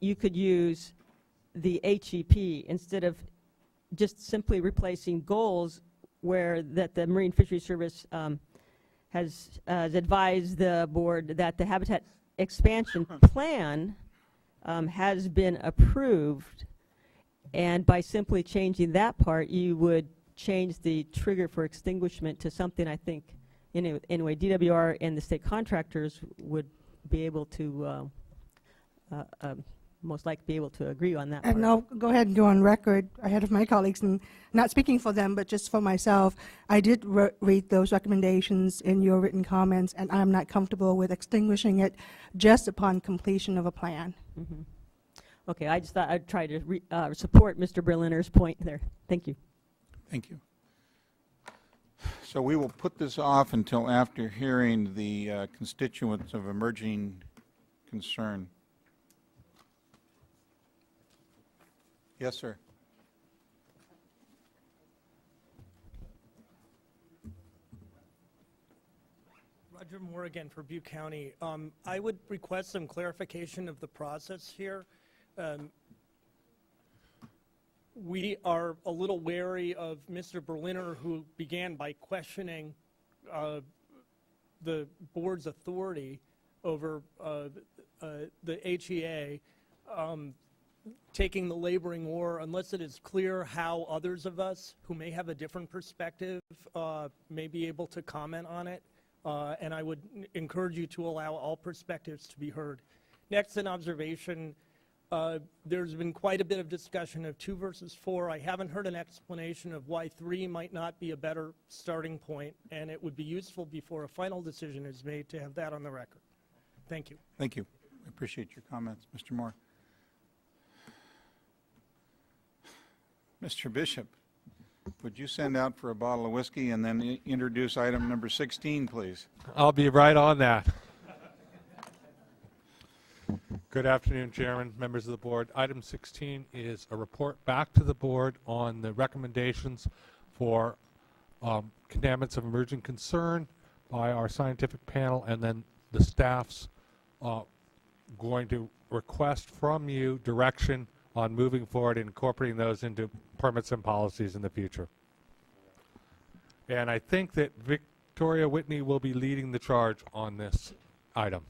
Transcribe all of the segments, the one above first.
you could use the HEP instead of just simply replacing goals where that the Marine Fisheries Service has advised the board that the habitat expansion plan has been approved, and by simply changing that part, you would change the trigger for extinguishment to something I think, anyway, DWR and the state contractors would be able to most likely be able to agree on that. And I'll go ahead and go on record ahead of my colleagues, and not speaking for them, but just for myself, I did read those recommendations in your written comments, and I'm not comfortable with extinguishing it just upon completion of a plan. Mm-hmm. Okay, I just thought I'd try to support Mr. Berliner's point there. Thank you. Thank you. So we will put this off until after hearing the constituents of emerging concern. Yes, sir. Roger Moore again for Butte County. I would request some clarification of the process here. We are a little wary of Mr. Berliner, who began by questioning the board's authority over the HEA, taking the laboring oar unless it is clear how others of us who may have a different perspective may be able to comment on it. And I would encourage you to allow all perspectives to be heard. Next, an observation. There's been quite a bit of discussion of 2 versus 4. I haven't heard an explanation of why 3 might not be a better starting point, and it would be useful before a final decision is made to have that on the record. Thank you. Thank you. I appreciate your comments. Mr. Moore. Mr. Bishop, would you send out for a bottle of whiskey and then introduce item number 16, please? I'll be right on that. Good afternoon, Chairman, members of the board. Item 16 is a report back to the board on the recommendations for contaminants of emerging concern by our scientific panel, and then the staff's going to request from you direction on moving forward and incorporating those into permits and policies in the future. And I think that Victoria Whitney will be leading the charge on this item.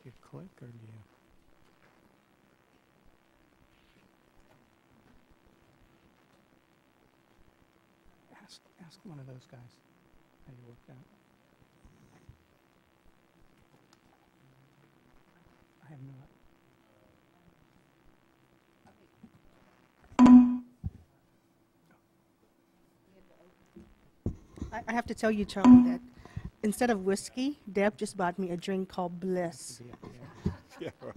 Do you click or do you? Ask one of those guys how you work that. I have not. I have to tell you, Charlie, that instead of whiskey, Deb just bought me a drink called Bliss. Yeah. Are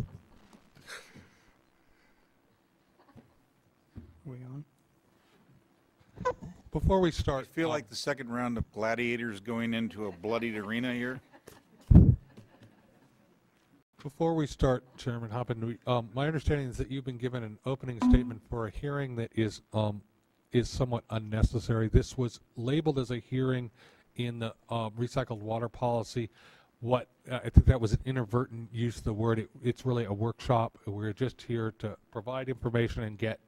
we on? Before we start, I feel like the second round of gladiators going into a bloodied arena here. Before we start, Chairman Hoppen, my understanding is that you've been given an opening statement for a hearing that is somewhat unnecessary. This was labeled as a hearing in the recycled water policy. I think that was an inadvertent use of the word. It's really a workshop. We're just here to provide information and get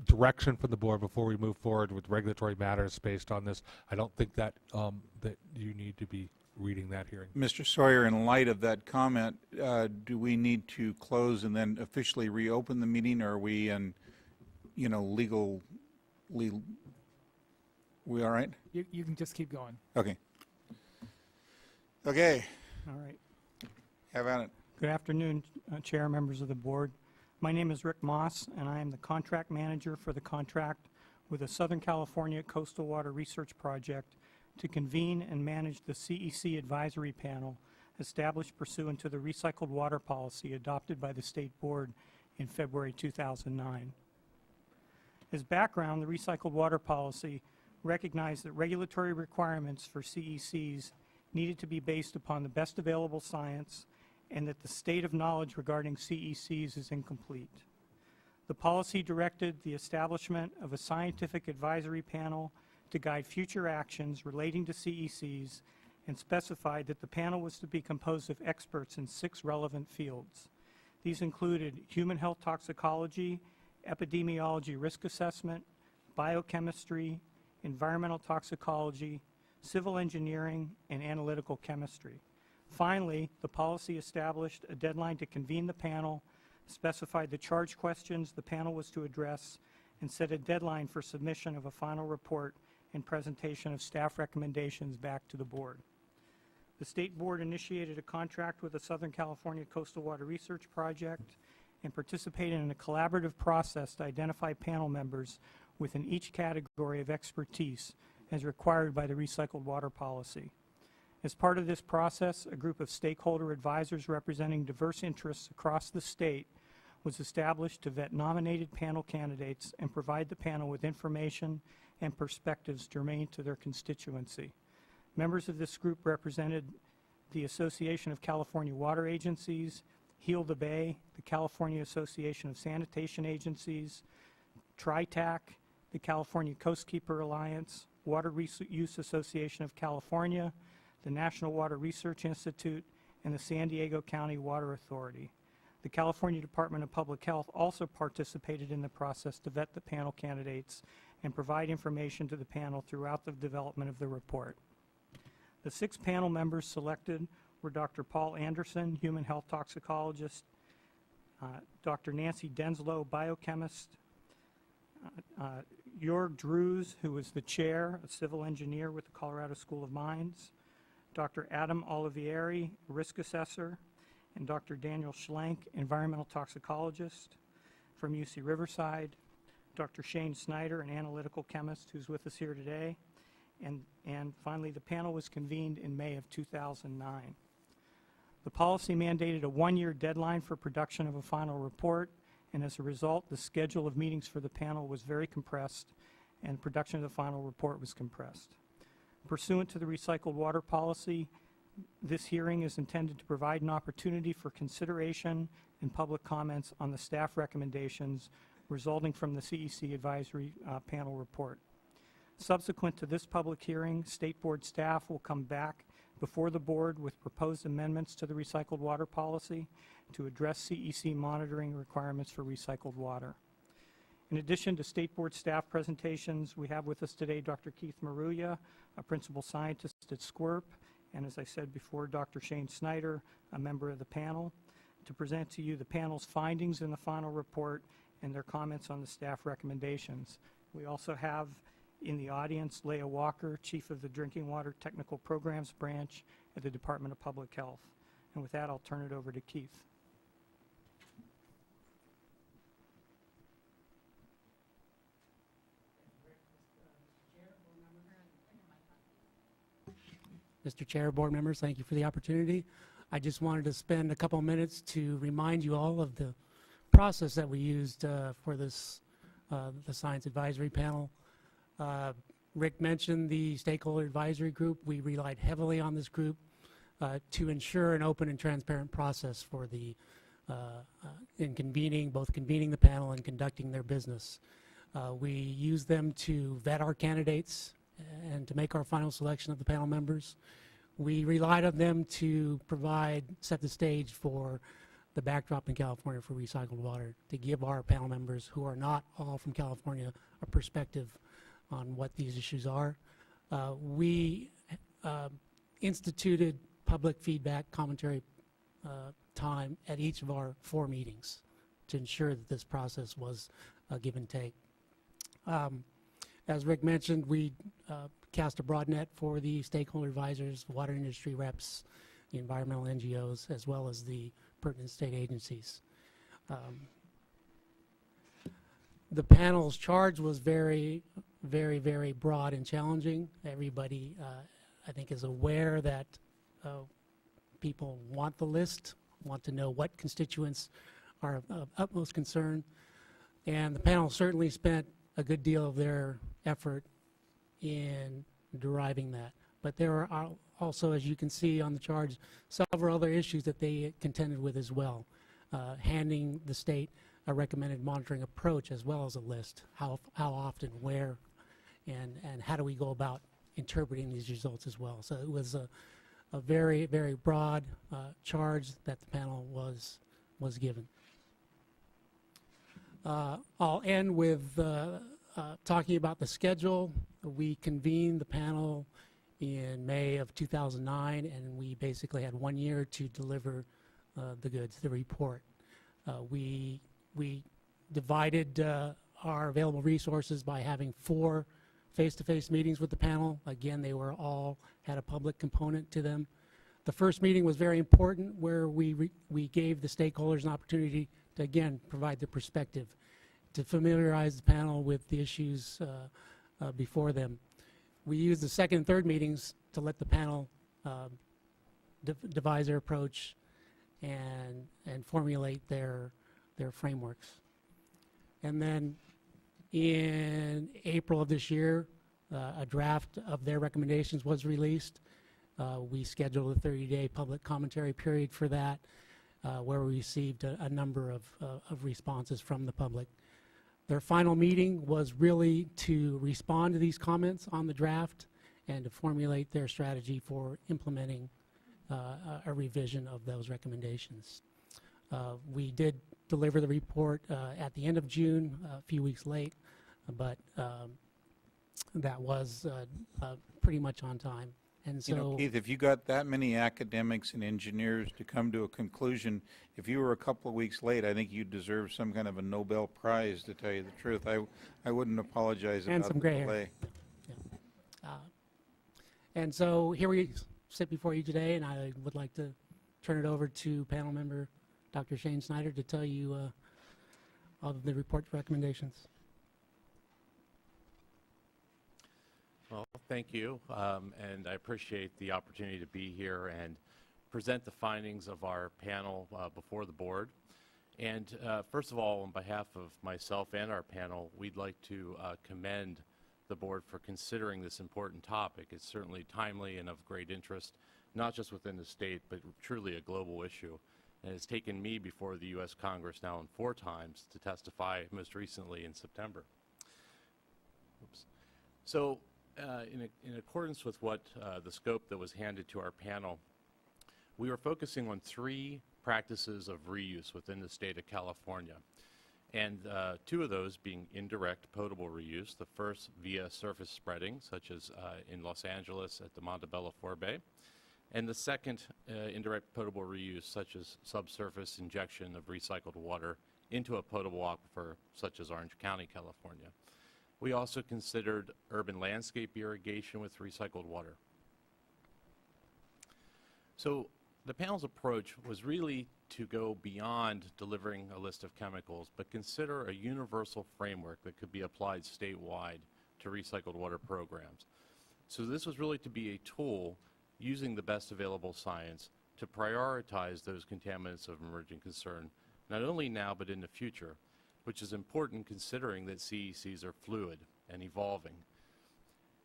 direction from the board before we move forward with regulatory matters based on this. I don't think that that you need to be reading that hearing. Mr. Sawyer, in light of that comment, do we need to close and then officially reopen the meeting, or are we in, legal, we all right? You can just keep going. Okay. Okay. All right. Have at it. Good afternoon, Chair, members of the board. My name is Rick Moss, and I am the contract manager for the contract with the Southern California Coastal Water Research Project to convene and manage the CEC Advisory Panel established pursuant to the recycled water policy adopted by the State Board in February 2009. As background, the recycled water policy recognized that regulatory requirements for CECs needed to be based upon the best available science and that the state of knowledge regarding CECs is incomplete. The policy directed the establishment of a scientific advisory panel to guide future actions relating to CECs and specified that the panel was to be composed of experts in 6 relevant fields. These included human health toxicology, epidemiology risk assessment, biochemistry, environmental toxicology, civil engineering, and analytical chemistry. Finally, the policy established a deadline to convene the panel, specified the charge questions the panel was to address, and set a deadline for submission of a final report and presentation of staff recommendations back to the board. The State Board initiated a contract with the Southern California Coastal Water Research Project and participated in a collaborative process to identify panel members within each category of expertise as required by the recycled water policy. As part of this process, a group of stakeholder advisors representing diverse interests across the state was established to vet nominated panel candidates and provide the panel with information and perspectives germane to their constituency. Members of this group represented the Association of California Water Agencies, Heal the Bay, the California Association of Sanitation Agencies, TriTac, the California Coastkeeper Alliance, Water Use Association of California, the National Water Research Institute, and the San Diego County Water Authority. The California Department of Public Health also participated in the process to vet the panel candidates and provide information to the panel throughout the development of the report. The 6 panel members selected were Dr. Paul Anderson, human health toxicologist, Dr. Nancy Denslow, biochemist, Jörg Drews, who was the chair, a civil engineer with the Colorado School of Mines, Dr. Adam Olivieri, risk assessor, and Dr. Daniel Schlenk, environmental toxicologist from UC Riverside, Dr. Shane Snyder, an analytical chemist who's with us here today, and finally the panel was convened in May of 2009. The policy mandated a 1-year deadline for production of a final report, and as a result, the schedule of meetings for the panel was very compressed, and production of the final report was compressed. Pursuant to the recycled water policy, this hearing is intended to provide an opportunity for consideration and public comments on the staff recommendations resulting from the CEC Advisory Panel report. Subsequent to this public hearing, State Board staff will come back before the board with proposed amendments to the recycled water policy to address CEC monitoring requirements for recycled water. In addition to State Board staff presentations, we have with us today Dr. Keith Maruya, a principal scientist at SWRCB, and as I said before, Dr. Shane Snyder, a member of the panel, to present to you the panel's findings in the final report and their comments on the staff recommendations. We also have in the audience Leah Walker, Chief of the Drinking Water Technical Programs Branch at the Department of Public Health. And with that, I'll turn it over to Keith. Mr. Chair, board members, thank you for the opportunity. I just wanted to spend a couple minutes to remind you all of the process that we used for this, the Science Advisory Panel. Rick mentioned the Stakeholder Advisory Group. We relied heavily on this group to ensure an open and transparent process for the in convening, both convening the panel and conducting their business. We used them to vet our candidates and to make our final selection of the panel members. We relied on them to set the stage for the backdrop in California for recycled water, to give our panel members, who are not all from California, a perspective on what these issues are. We instituted public feedback commentary time at each of our 4 meetings to ensure that this process was a give and take. As Rick mentioned, we cast a broad net for the stakeholder advisors, water industry reps, the environmental NGOs, as well as the pertinent state agencies. The panel's charge was very, very, very broad and challenging. Everybody, I think, is aware that people want the list, want to know what constituents are of utmost concern. And the panel certainly spent a good deal of their effort in deriving that. But there are also, as you can see on the charge, several other issues that they contended with as well. Handing the state a recommended monitoring approach as well as a list, how often, where, and how do we go about interpreting these results as well. So it was a very, very broad charge that the panel was given. I'll end with talking about the schedule. We convened the panel in May of 2009, and we basically had 1 year to deliver the goods, the report. We divided our available resources by having 4 face-to-face meetings with the panel. Again, they were all had a public component to them. The first meeting was very important, where we gave the stakeholders an opportunity to, again, provide the perspective, to familiarize the panel with the issues before them. We used the second and third meetings to let the panel devise their approach and formulate their frameworks. And then in April of this year, a draft of their recommendations was released. We scheduled a 30-day public commentary period for that, where we received a number of responses from the public. Their final meeting was really to respond to these comments on the draft and to formulate their strategy for implementing a revision of those recommendations. We did deliver the report at the end of June, a few weeks late, but that was pretty much on time. And so, you know, Keith, if you got that many academics and engineers to come to a conclusion, if you were a couple of weeks late, I think you deserve some kind of a Nobel Prize, to tell you the truth. I wouldn't apologize and about some the gray delay. hair. And so here we sit before you today, and I would like to turn it over to panel member Dr. Shane Snyder to tell you all of the report recommendations. Well, thank you, and I appreciate the opportunity to be here and present the findings of our panel before the board. And first of all, on behalf of myself and our panel, we'd like to commend the board for considering this important topic. It's certainly timely and of great interest, not just within the state, but truly a global issue. And it's taken me before the U.S. Congress now 4 times to testify, most recently in September. Oops. So, in accordance with what the scope that was handed to our panel, we were focusing on 3 practices of reuse within the state of California, and 2 of those being indirect potable reuse, the first via surface spreading, such as in Los Angeles at the Montebello Forebay, and the second indirect potable reuse, such as subsurface injection of recycled water into a potable aquifer, such as Orange County, California. We also considered urban landscape irrigation with recycled water. So the panel's approach was really to go beyond delivering a list of chemicals, but consider a universal framework that could be applied statewide to recycled water programs. So this was really to be a tool using the best available science to prioritize those contaminants of emerging concern, not only now but in the future, which is important considering that CECs are fluid and evolving.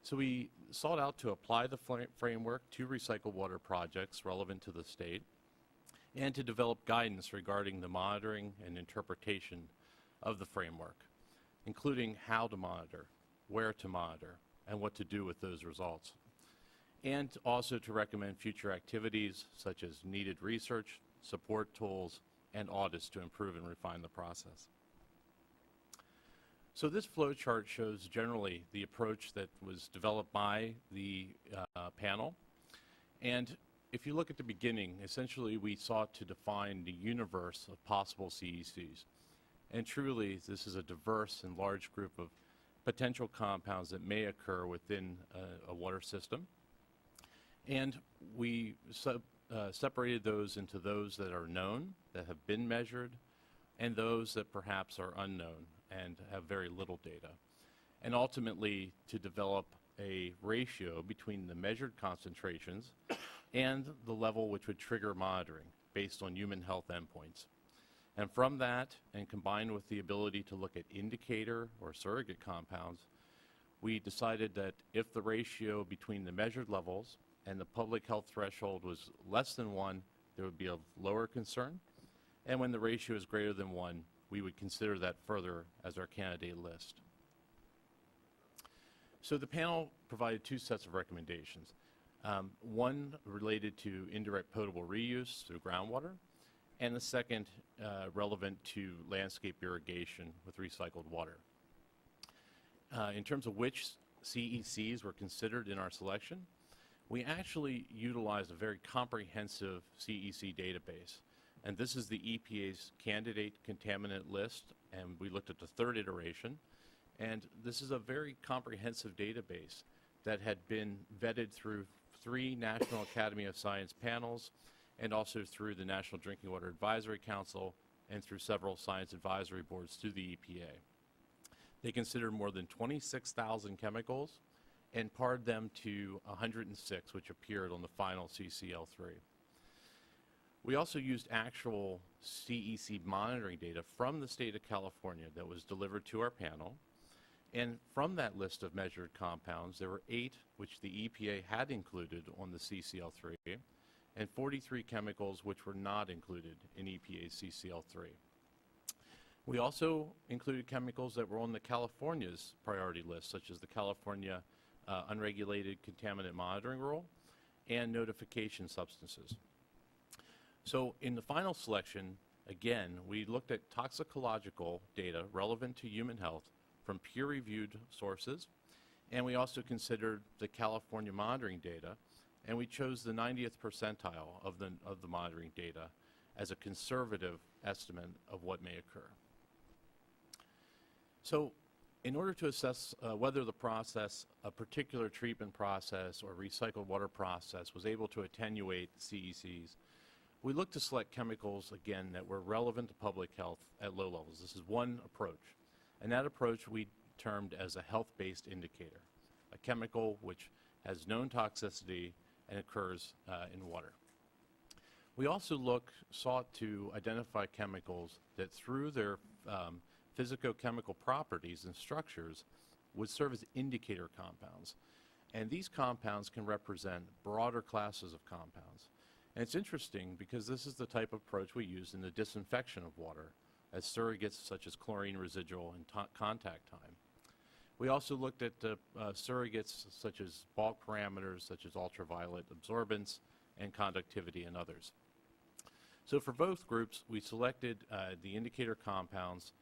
So we sought out to apply the framework to recycled water projects relevant to the state and to develop guidance regarding the monitoring and interpretation of the framework, including how to monitor, where to monitor, and what to do with those results. And also to recommend future activities such as needed research, support tools, and audits to improve and refine the process. So this flow chart shows generally the approach that was developed by the panel. And if you look at the beginning, essentially we sought to define the universe of possible CECs. And truly, this is a diverse and large group of potential compounds that may occur within a water system. And we separated those into those that are known, that have been measured, and those that perhaps are unknown and have very little data, and ultimately to develop a ratio between the measured concentrations and the level which would trigger monitoring based on human health endpoints. And from that, and combined with the ability to look at indicator or surrogate compounds, we decided that if the ratio between the measured levels and the public health threshold was less than 1, there would be a lower concern. And when the ratio is greater than 1, we would consider that further as our candidate list. So the panel provided 2 sets of recommendations. One related to indirect potable reuse through groundwater, and the second relevant to landscape irrigation with recycled water. In terms of which CECs were considered in our selection, we actually utilized a very comprehensive CEC database. And this is the EPA's candidate contaminant list, and we looked at the 3rd iteration. And this is a very comprehensive database that had been vetted through 3 National Academy of Science panels, and also through the National Drinking Water Advisory Council, and through several science advisory boards through the EPA. They considered more than 26,000 chemicals and pared them to 106, which appeared on the final CCL3. We also used actual CEC monitoring data from the state of California that was delivered to our panel. And from that list of measured compounds, there were 8 which the EPA had included on the CCL3, and 43 chemicals which were not included in EPA's CCL3. We also included chemicals that were on the California's priority list, such as the California Unregulated Contaminant Monitoring Rule and notification substances. So in the final selection, again, we looked at toxicological data relevant to human health from peer-reviewed sources, and we also considered the California monitoring data, and we chose the 90th percentile of the monitoring data as a conservative estimate of what may occur. So in order to assess whether the process, a particular treatment process or recycled water process, was able to attenuate CECs, we looked to select chemicals, again, that were relevant to public health at low levels. This is one approach. And that approach we termed as a health-based indicator, a chemical which has known toxicity and occurs in water. We also sought to identify chemicals that through their physicochemical properties and structures would serve as indicator compounds. And these compounds can represent broader classes of compounds. And it's interesting because this is the type of approach we use in the disinfection of water as surrogates such as chlorine residual and contact time. We also looked at surrogates such as bulk parameters, such as ultraviolet absorbance and conductivity and others. So for both groups, we selected the indicator compounds,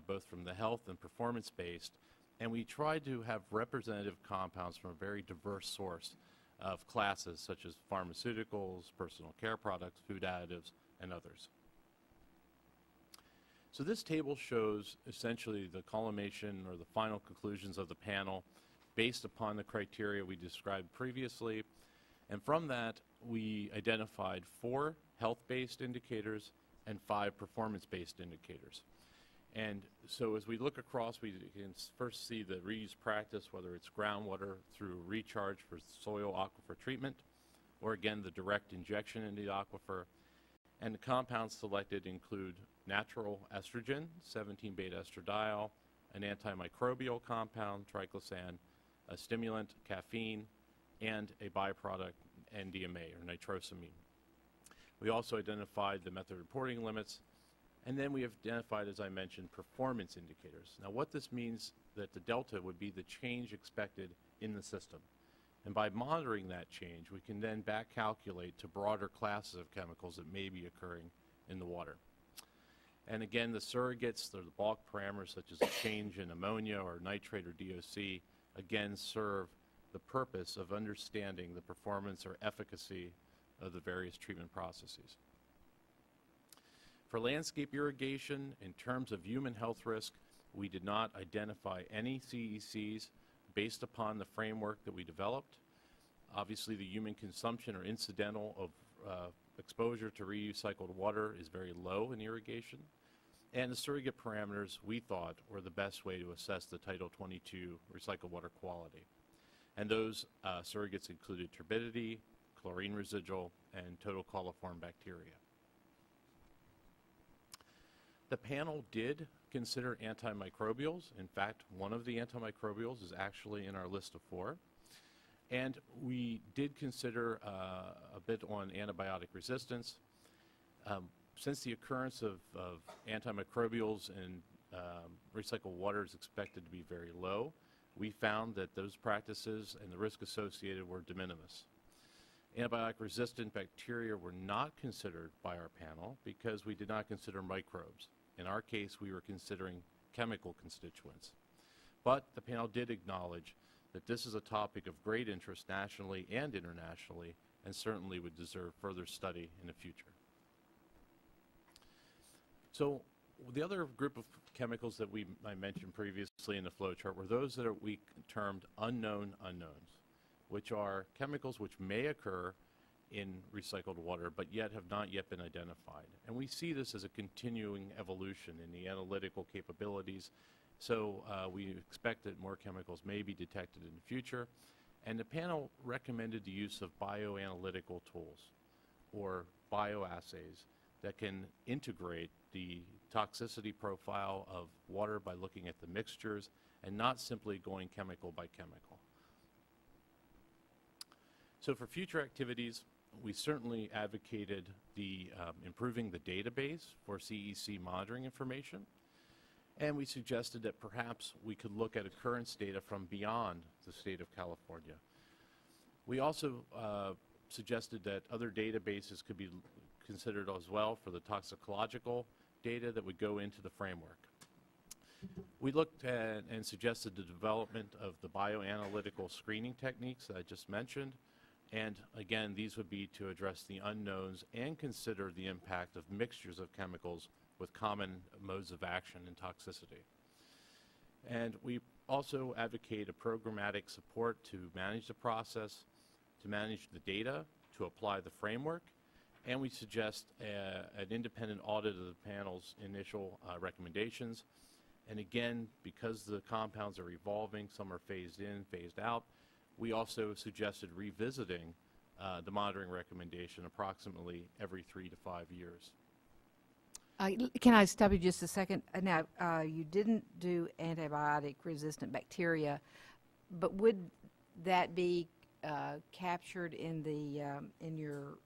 both from the health and performance-based, and we tried to have representative compounds from a very diverse source of classes such as pharmaceuticals, personal care products, food additives, and others. So this table shows essentially the culmination or the final conclusions of the panel based upon the criteria we described previously. And from that, we identified 4 health-based indicators and 5 performance-based indicators. And so as we look across, we can first see the reuse practice, whether it's groundwater through recharge for soil aquifer treatment, or again, the direct injection into the aquifer. And the compounds selected include natural estrogen, 17-beta estradiol, an antimicrobial compound, triclosan, a stimulant, caffeine, and a byproduct, NDMA, or nitrosamine. We also identified the method reporting limits, and then we have identified, as I mentioned, performance indicators. Now what this means that the delta would be the change expected in the system. And by monitoring that change, we can then back calculate to broader classes of chemicals that may be occurring in the water. And again, the surrogates, the bulk parameters such as a change in ammonia or nitrate or DOC, again serve the purpose of understanding the performance or efficacy of the various treatment processes. For landscape irrigation, in terms of human health risk, we did not identify any CECs based upon the framework that we developed. Obviously, the human consumption or incidental of exposure to recycled water is very low in irrigation. And the surrogate parameters, we thought, were the best way to assess the Title 22 recycled water quality. And those surrogates included turbidity, chlorine residual, and total coliform bacteria. The panel did consider antimicrobials. In fact, one of the antimicrobials is actually in our list of 4. And we did consider a bit on antibiotic resistance. Since the occurrence of antimicrobials in recycled water is expected to be very low, we found that those practices and the risk associated were de minimis. Antibiotic-resistant bacteria were not considered by our panel because we did not consider microbes. In our case, we were considering chemical constituents. But the panel did acknowledge that this is a topic of great interest nationally and internationally, and certainly would deserve further study in the future. So the other group of chemicals that I mentioned previously in the flow chart were those that we termed unknown unknowns, which are chemicals which may occur in recycled water but yet have not yet been identified. And we see this as a continuing evolution in the analytical capabilities. So we expect that more chemicals may be detected in the future. And the panel recommended the use of bioanalytical tools or bioassays that can integrate the toxicity profile of water by looking at the mixtures and not simply going chemical by chemical. So for future activities, we certainly advocated the improving the database for CEC monitoring information, and we suggested that perhaps we could look at occurrence data from beyond the state of California. We also suggested that other databases could be considered as well for the toxicological data that would go into the framework. We looked at and suggested the development of the bioanalytical screening techniques that I just mentioned. And again, these would be to address the unknowns and consider the impact of mixtures of chemicals with common modes of action and toxicity. And we also advocate a programmatic support to manage the process, to manage the data, to apply the framework, and we suggest an independent audit of the panel's initial recommendations. And again, because the compounds are evolving, some are phased in, phased out, we also suggested revisiting the monitoring recommendation approximately every 3 to 5 years. Can I stop you just a second? Now, you didn't do antibiotic-resistant bacteria, but would that be captured in the in your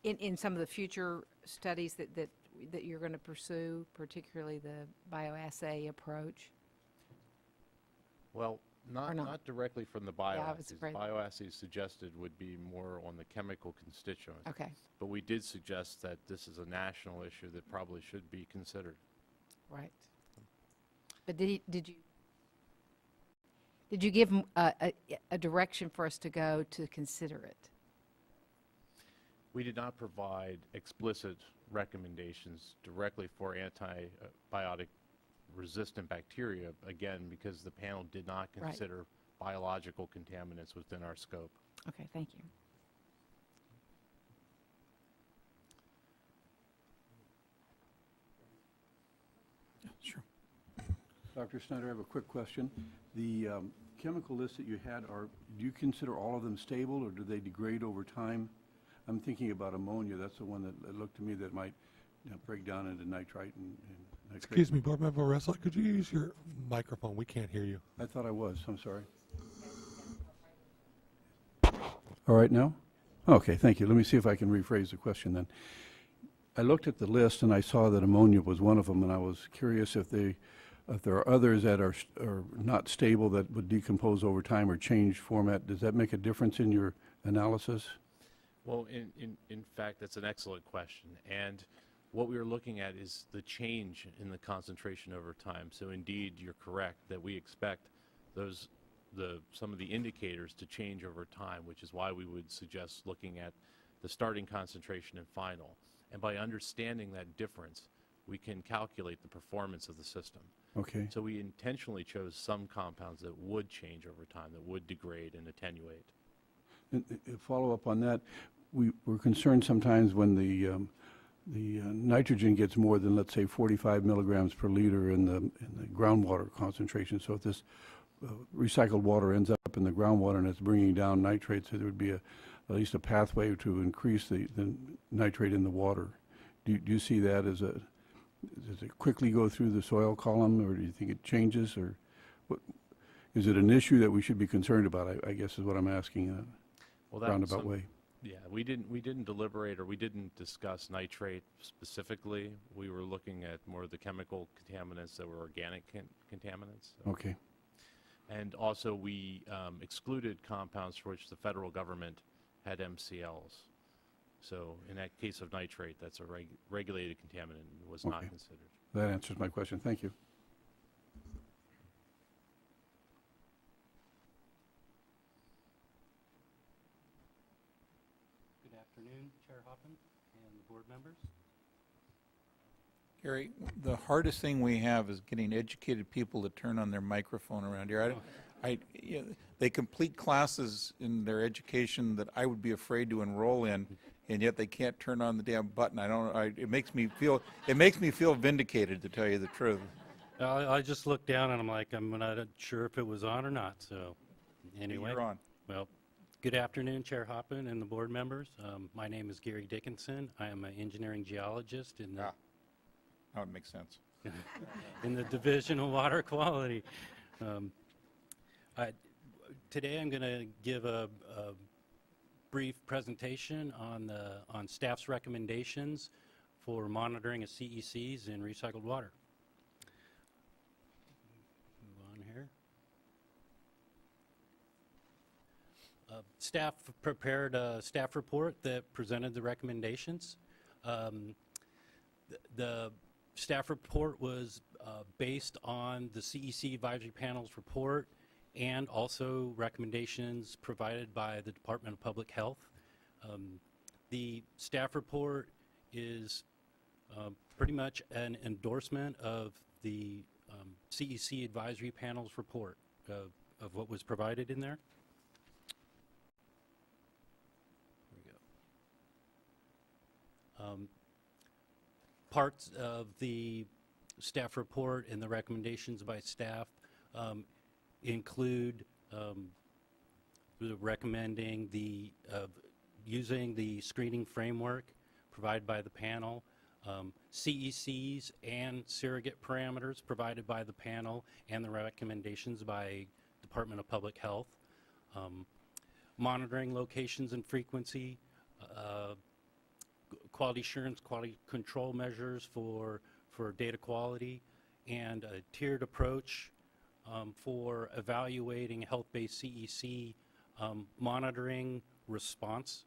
in some of the future studies that you're going to pursue, particularly the bioassay approach? Well, not directly from the bioassays. afraid. Bioassays suggested would be more on the chemical constituents. Okay, But we did suggest that this is a national issue that probably should be considered. right. But did you give a direction for us to go to consider it? We did not provide explicit recommendations directly for antibiotic resistant bacteria, again, because the panel did not consider biological contaminants within our scope. Okay, thank you. Sure. Dr. Snyder, I have a quick question. The chemical list that you had, do you consider all of them stable, or do they degrade over time? I'm thinking about ammonia. That's the one that looked to me that might break down into nitrite and nitrate. Excuse me, Board Member Ressler, could you use your microphone? We can't hear you. I thought I was. I'm sorry. All right now? Okay, thank you. Let me see if I can rephrase the question then. I looked at the list and I saw that ammonia was one of them, and I was curious if there are others that are not stable that would decompose over time or change format. Does that make a difference in your analysis? Well, in fact, that's an excellent question. And what we were looking at is the change in the concentration over time. So indeed, you're correct that we expect some of the indicators to change over time, which is why we would suggest looking at the starting concentration and final. And by understanding that difference, we can calculate the performance of the system. Okay. So we intentionally chose some compounds that would change over time, that would degrade and attenuate. And follow up on that, we're concerned sometimes when nitrogen gets more than, let's say, 45 milligrams per liter in the groundwater concentration. So if this recycled water ends up in the groundwater and it's bringing down nitrates, there would be at least a pathway to increase the nitrate in the water. Do you see that as does it quickly go through the soil column, or do you think it changes, or what, is it an issue that we should be concerned about, I guess is what I'm asking in Well, a roundabout way. Yeah, we didn't deliberate, or we didn't discuss nitrate specifically. We were looking at more of the chemical contaminants that were organic contaminants. Okay. And also we excluded compounds for which the federal government had MCLs. So in that case of nitrate, that's a regulated contaminant and was not Okay. considered. That answers my question. Thank you. Good afternoon, Chair Hoppen and the board members. Gary, the hardest thing we have is getting educated people to turn on their microphone around here. They complete classes in their education that I would be afraid to enroll in, and yet they can't turn on the damn button. It makes me feel vindicated, to tell you the truth. I just looked down and I'm like, I'm not sure if it was on or not, so anyway. You're on. Well, good afternoon, Chair Hoppen and the board members. My name is Gary Dickinson. I am an engineering geologist in the, Now it makes sense. in the Division of Water Quality. Today I'm going to give a brief presentation on staff's recommendations for monitoring of CECs in recycled water. Move on here. Staff prepared a staff report that presented the recommendations. The staff report was based on the CEC Advisory Panel's report and also recommendations provided by the Department of Public Health. The staff report is pretty much an endorsement of the CEC Advisory Panel's report of what was provided in there. There we go. Parts of the staff report and the recommendations by staff include recommending using the screening framework provided by the panel, CECs and surrogate parameters provided by the panel, and the recommendations by Department of Public Health, monitoring locations and frequency, quality assurance, quality control measures for data quality, and a tiered approach for evaluating health-based CEC monitoring response,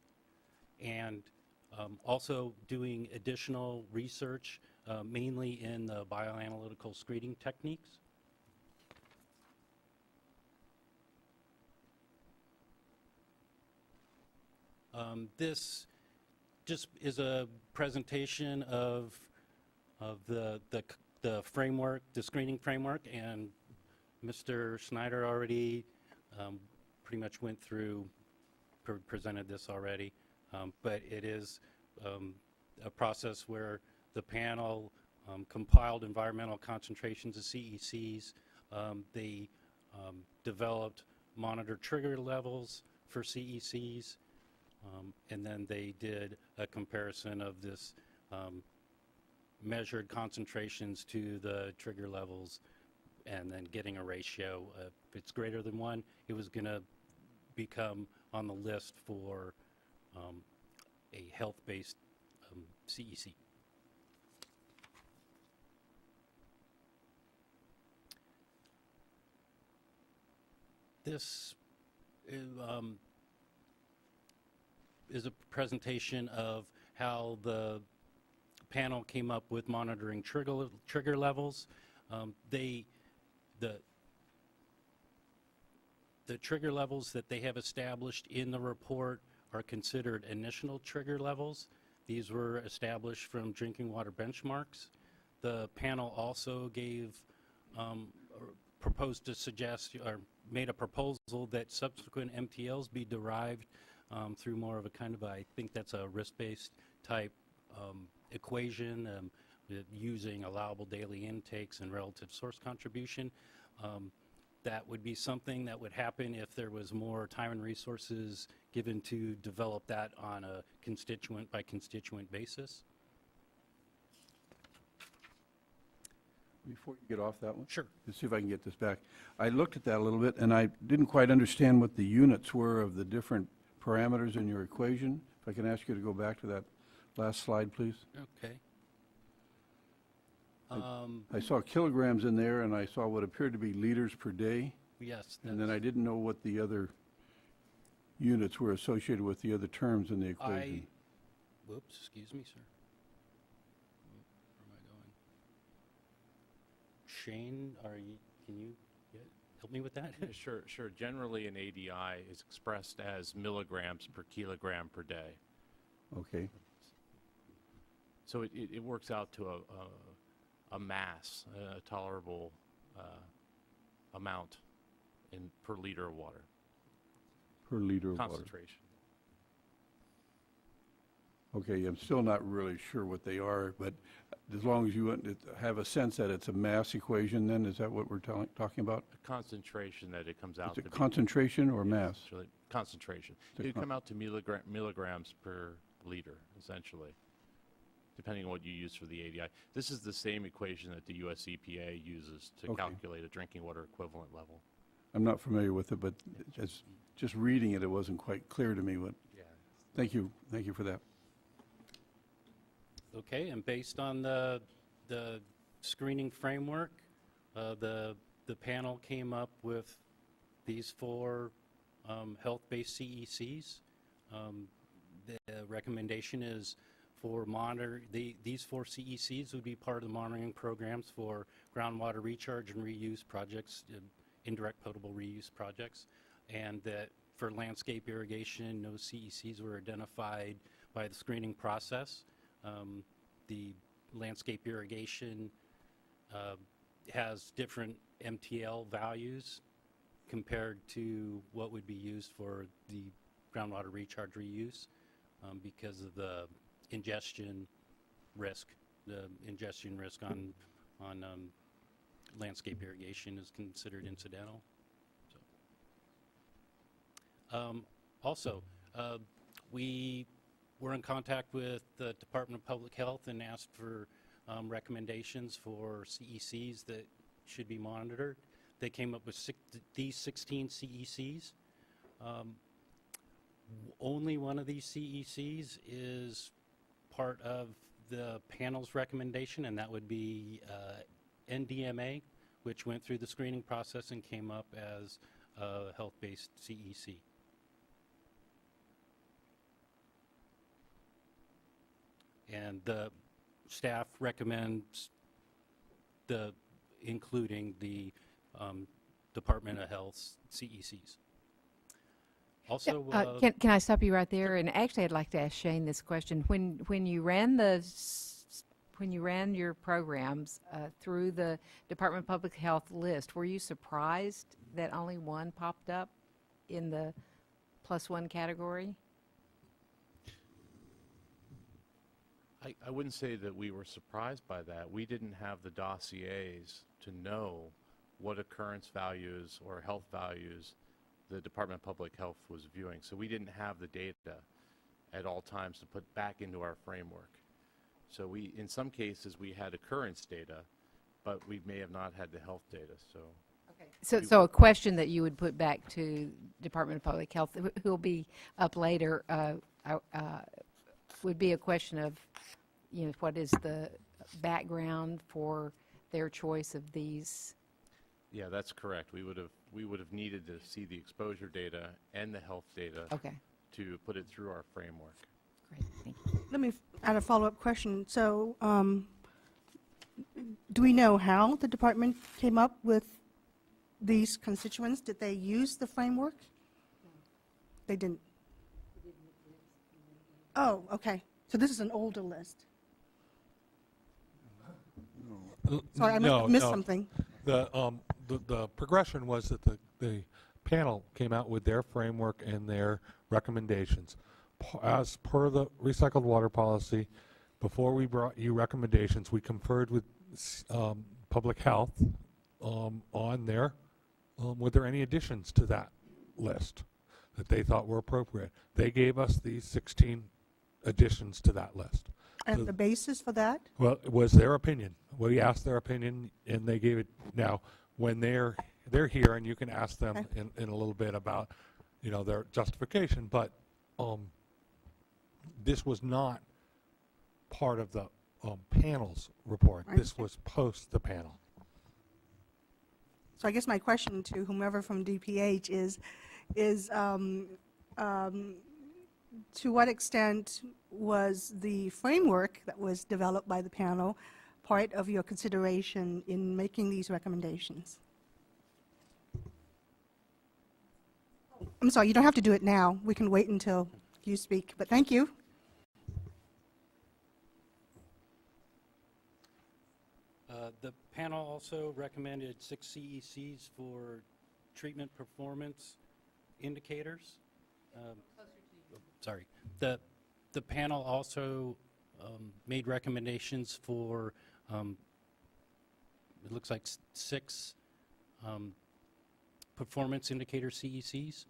and also doing additional research, mainly in the bioanalytical screening techniques. This just is a presentation of the framework, the screening framework, and Mr. Schneider already pretty much went through, presented this already, but it is a process where the panel compiled environmental concentrations of CECs. They developed monitor trigger levels for CECs, and then they did a comparison of this measured concentrations to the trigger levels, and then getting a ratio. If it's greater than 1, it was going to become on the list for a health-based CEC. This is a presentation of how the panel came up with monitoring trigger levels. The trigger levels that they have established in the report are considered initial trigger levels. These were established from drinking water benchmarks. The panel also proposed to suggest, or made a proposal that subsequent MTLs be derived through more of a kind of, I think that's a risk-based type equation with using allowable daily intakes and relative source contribution. That would be something that would happen if there was more time and resources given to develop that on a constituent by constituent basis. Before you get off that one? Sure. Let's see if I can get this back. I looked at that a little bit, and I didn't quite understand what the units were of the different parameters in your equation. If I can ask you to go back to that last slide, please. Okay. I saw kilograms in there, and I saw what appeared to be liters per day. Yes. And then I didn't know what the other units were associated with the other terms in the equation. Whoops, excuse me, sir. Where am I going? Shane, can you help me with that? Sure. Generally, an ADI is expressed as milligrams per kilogram per day. Okay. So it works out to a mass, a tolerable amount per liter of water. Per liter of water. Concentration. Okay, I'm still not really sure what they are, but as long as you have a sense that it's a mass equation, then is that what we're talking about? The concentration that it comes out Is to it be. concentration or mass? It's really concentration. It's a It would come out to milligrams per liter, essentially, depending on what you use for the ADI. This is the same equation that the US EPA uses to Okay. calculate a drinking water equivalent level. I'm not familiar with it, but just reading it, it wasn't quite clear to me what. Yeah. Thank you for that. Okay, and based on the screening framework, the panel came up with these 4 health-based CECs. The recommendation is for these 4 CECs would be part of the monitoring programs for groundwater recharge and reuse projects, indirect potable reuse projects, and that for landscape irrigation, no CECs were identified by the screening process. The landscape irrigation has different MTL values compared to what would be used for the groundwater recharge reuse because of the ingestion risk. The ingestion risk on landscape irrigation is considered incidental. Also, we were in contact with the Department of Public Health and asked for recommendations for CECs that should be monitored. They came up with these 16 CECs. Only one of these CECs is part of the panel's recommendation, and that would be NDMA, which went through the screening process and came up as a health-based CEC. And the staff recommends including the Department of Health's CECs. Also, can I stop you right there? And actually, I'd like to ask Shane this question. When you ran your programs through the Department of Public Health list, were you surprised that only one popped up in the +1 category? I wouldn't say that we were surprised by that. We didn't have the dossiers to know what occurrence values or health values the Department of Public Health was viewing. So we didn't have the data at all times to put back into our framework. So in some cases, we had occurrence data, but we may have not had the health data. So a question that you would put back to Department of Public Health, who will be up later, would be a question of, what is the background for their choice of these? Yeah, that's correct. We would have needed to see the exposure data and the health data to put it through our framework. Great, thank you. Let me add a follow-up question. So do we know how the department came up with these constituents? Did they use the framework? They didn't. Oh, okay. So this is an older list. Sorry, I must have missed something. The progression was that the panel came out with their framework and their recommendations. As per the recycled water policy, before we brought you recommendations, we conferred with public health on there. Were there any additions to that list that they thought were appropriate? They gave us these 16 additions to that list. And So- the basis for that? Well, it was their opinion. We asked their opinion, and they gave it. Now, when they're here, and you can ask them Okay. in a little bit about, their justification. But this was not part of the panel's report. I This understand. was post the panel. So I guess my question to whomever from DPH is to what extent was the framework that was developed by the panel part of your consideration in making these recommendations? I'm sorry, you don't have to do it now. We can wait until you speak, but thank you. The panel also recommended 6 CECs for treatment performance indicators. Sorry. The panel also made recommendations for, it looks like 6 performance indicator CECs.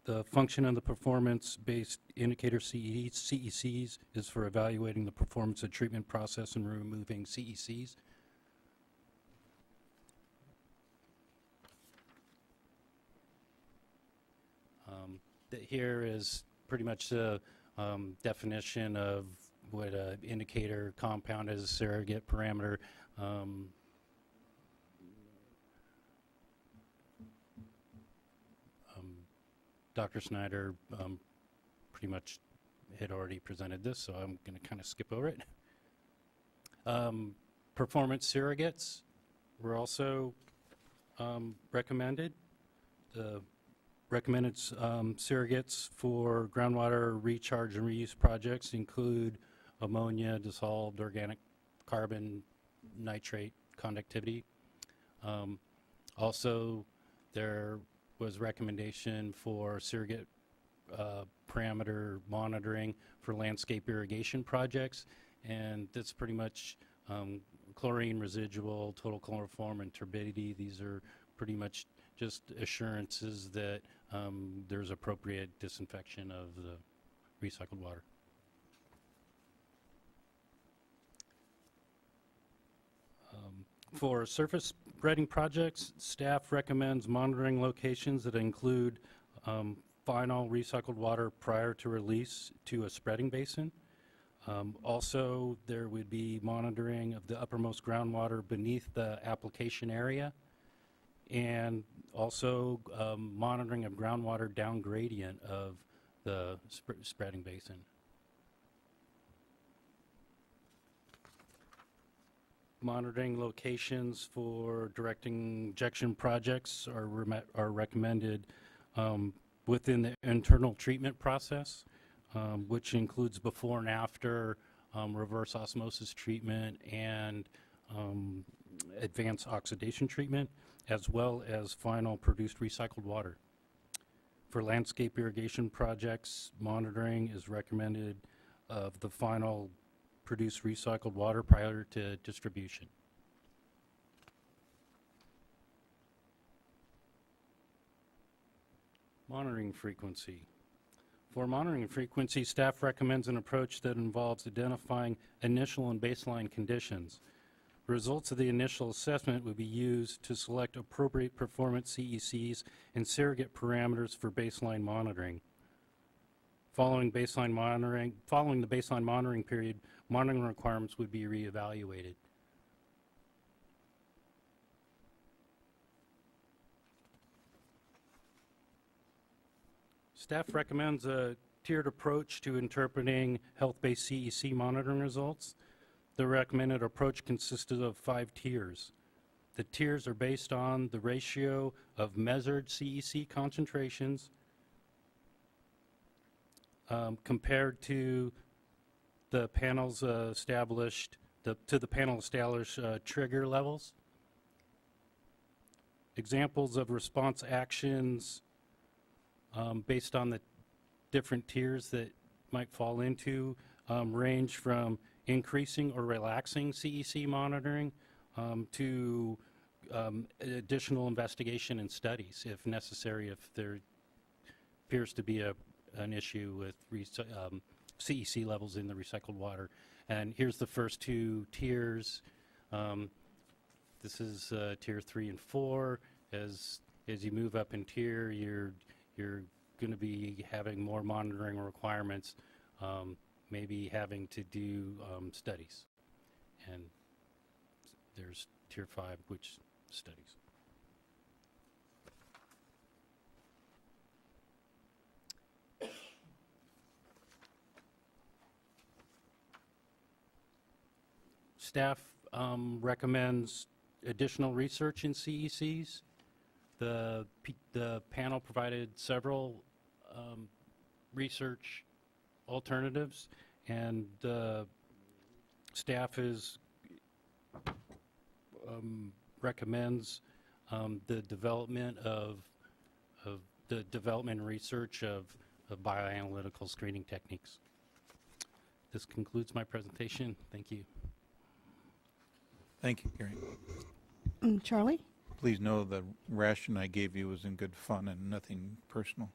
The function of the performance-based indicator CECs is for evaluating the performance of treatment process and removing CECs. Here is pretty much the definition of what an indicator compound is, a surrogate parameter. Dr. Snyder pretty much had already presented this, so I'm going to kind of skip over it. Performance surrogates were also recommended. The recommended surrogates for groundwater recharge and reuse projects include ammonia, dissolved organic carbon, nitrate conductivity. Also, there was recommendation for surrogate parameter monitoring for landscape irrigation projects, and that's pretty much chlorine residual, total chloroform, and turbidity. These are pretty much just assurances that there's appropriate disinfection of the recycled water. For surface spreading projects, staff recommends monitoring locations that include final recycled water prior to release to a spreading basin. Also, there would be monitoring of the uppermost groundwater beneath the application area, and also monitoring of groundwater down gradient of the spreading basin. Monitoring locations for directing injection projects are recommended within the internal treatment process, which includes before and after reverse osmosis treatment and advanced oxidation treatment, as well as final produced recycled water. For landscape irrigation projects, monitoring is recommended of the final produced recycled water prior to distribution. Monitoring frequency. For monitoring frequency, staff recommends an approach that involves identifying initial and baseline conditions. The results of the initial assessment would be used to select appropriate performance CECs and surrogate parameters for baseline monitoring. Following the baseline monitoring period, monitoring requirements would be reevaluated. Staff recommends a tiered approach to interpreting health-based CEC monitoring results. The recommended approach consisted of 5 tiers. The tiers are based on the ratio of measured CEC concentrations compared to the panel's established trigger levels. Examples of response actions based on the different tiers that might fall into range from increasing or relaxing CEC monitoring to additional investigation and studies if necessary, if there appears to be an issue with CEC levels in the recycled water. And here's the first two tiers. This is tier 3 and 4. As you move up in tier, you're going to be having more monitoring requirements, maybe having to do studies. And there's tier 5, which studies. Staff recommends additional research in CECs. The panel provided several research alternatives, and staff recommends the development and research of bioanalytical screening techniques. This concludes my presentation. Thank you. Thank you, Gary. Charlie? Please know the ration I gave you was in good fun and nothing personal.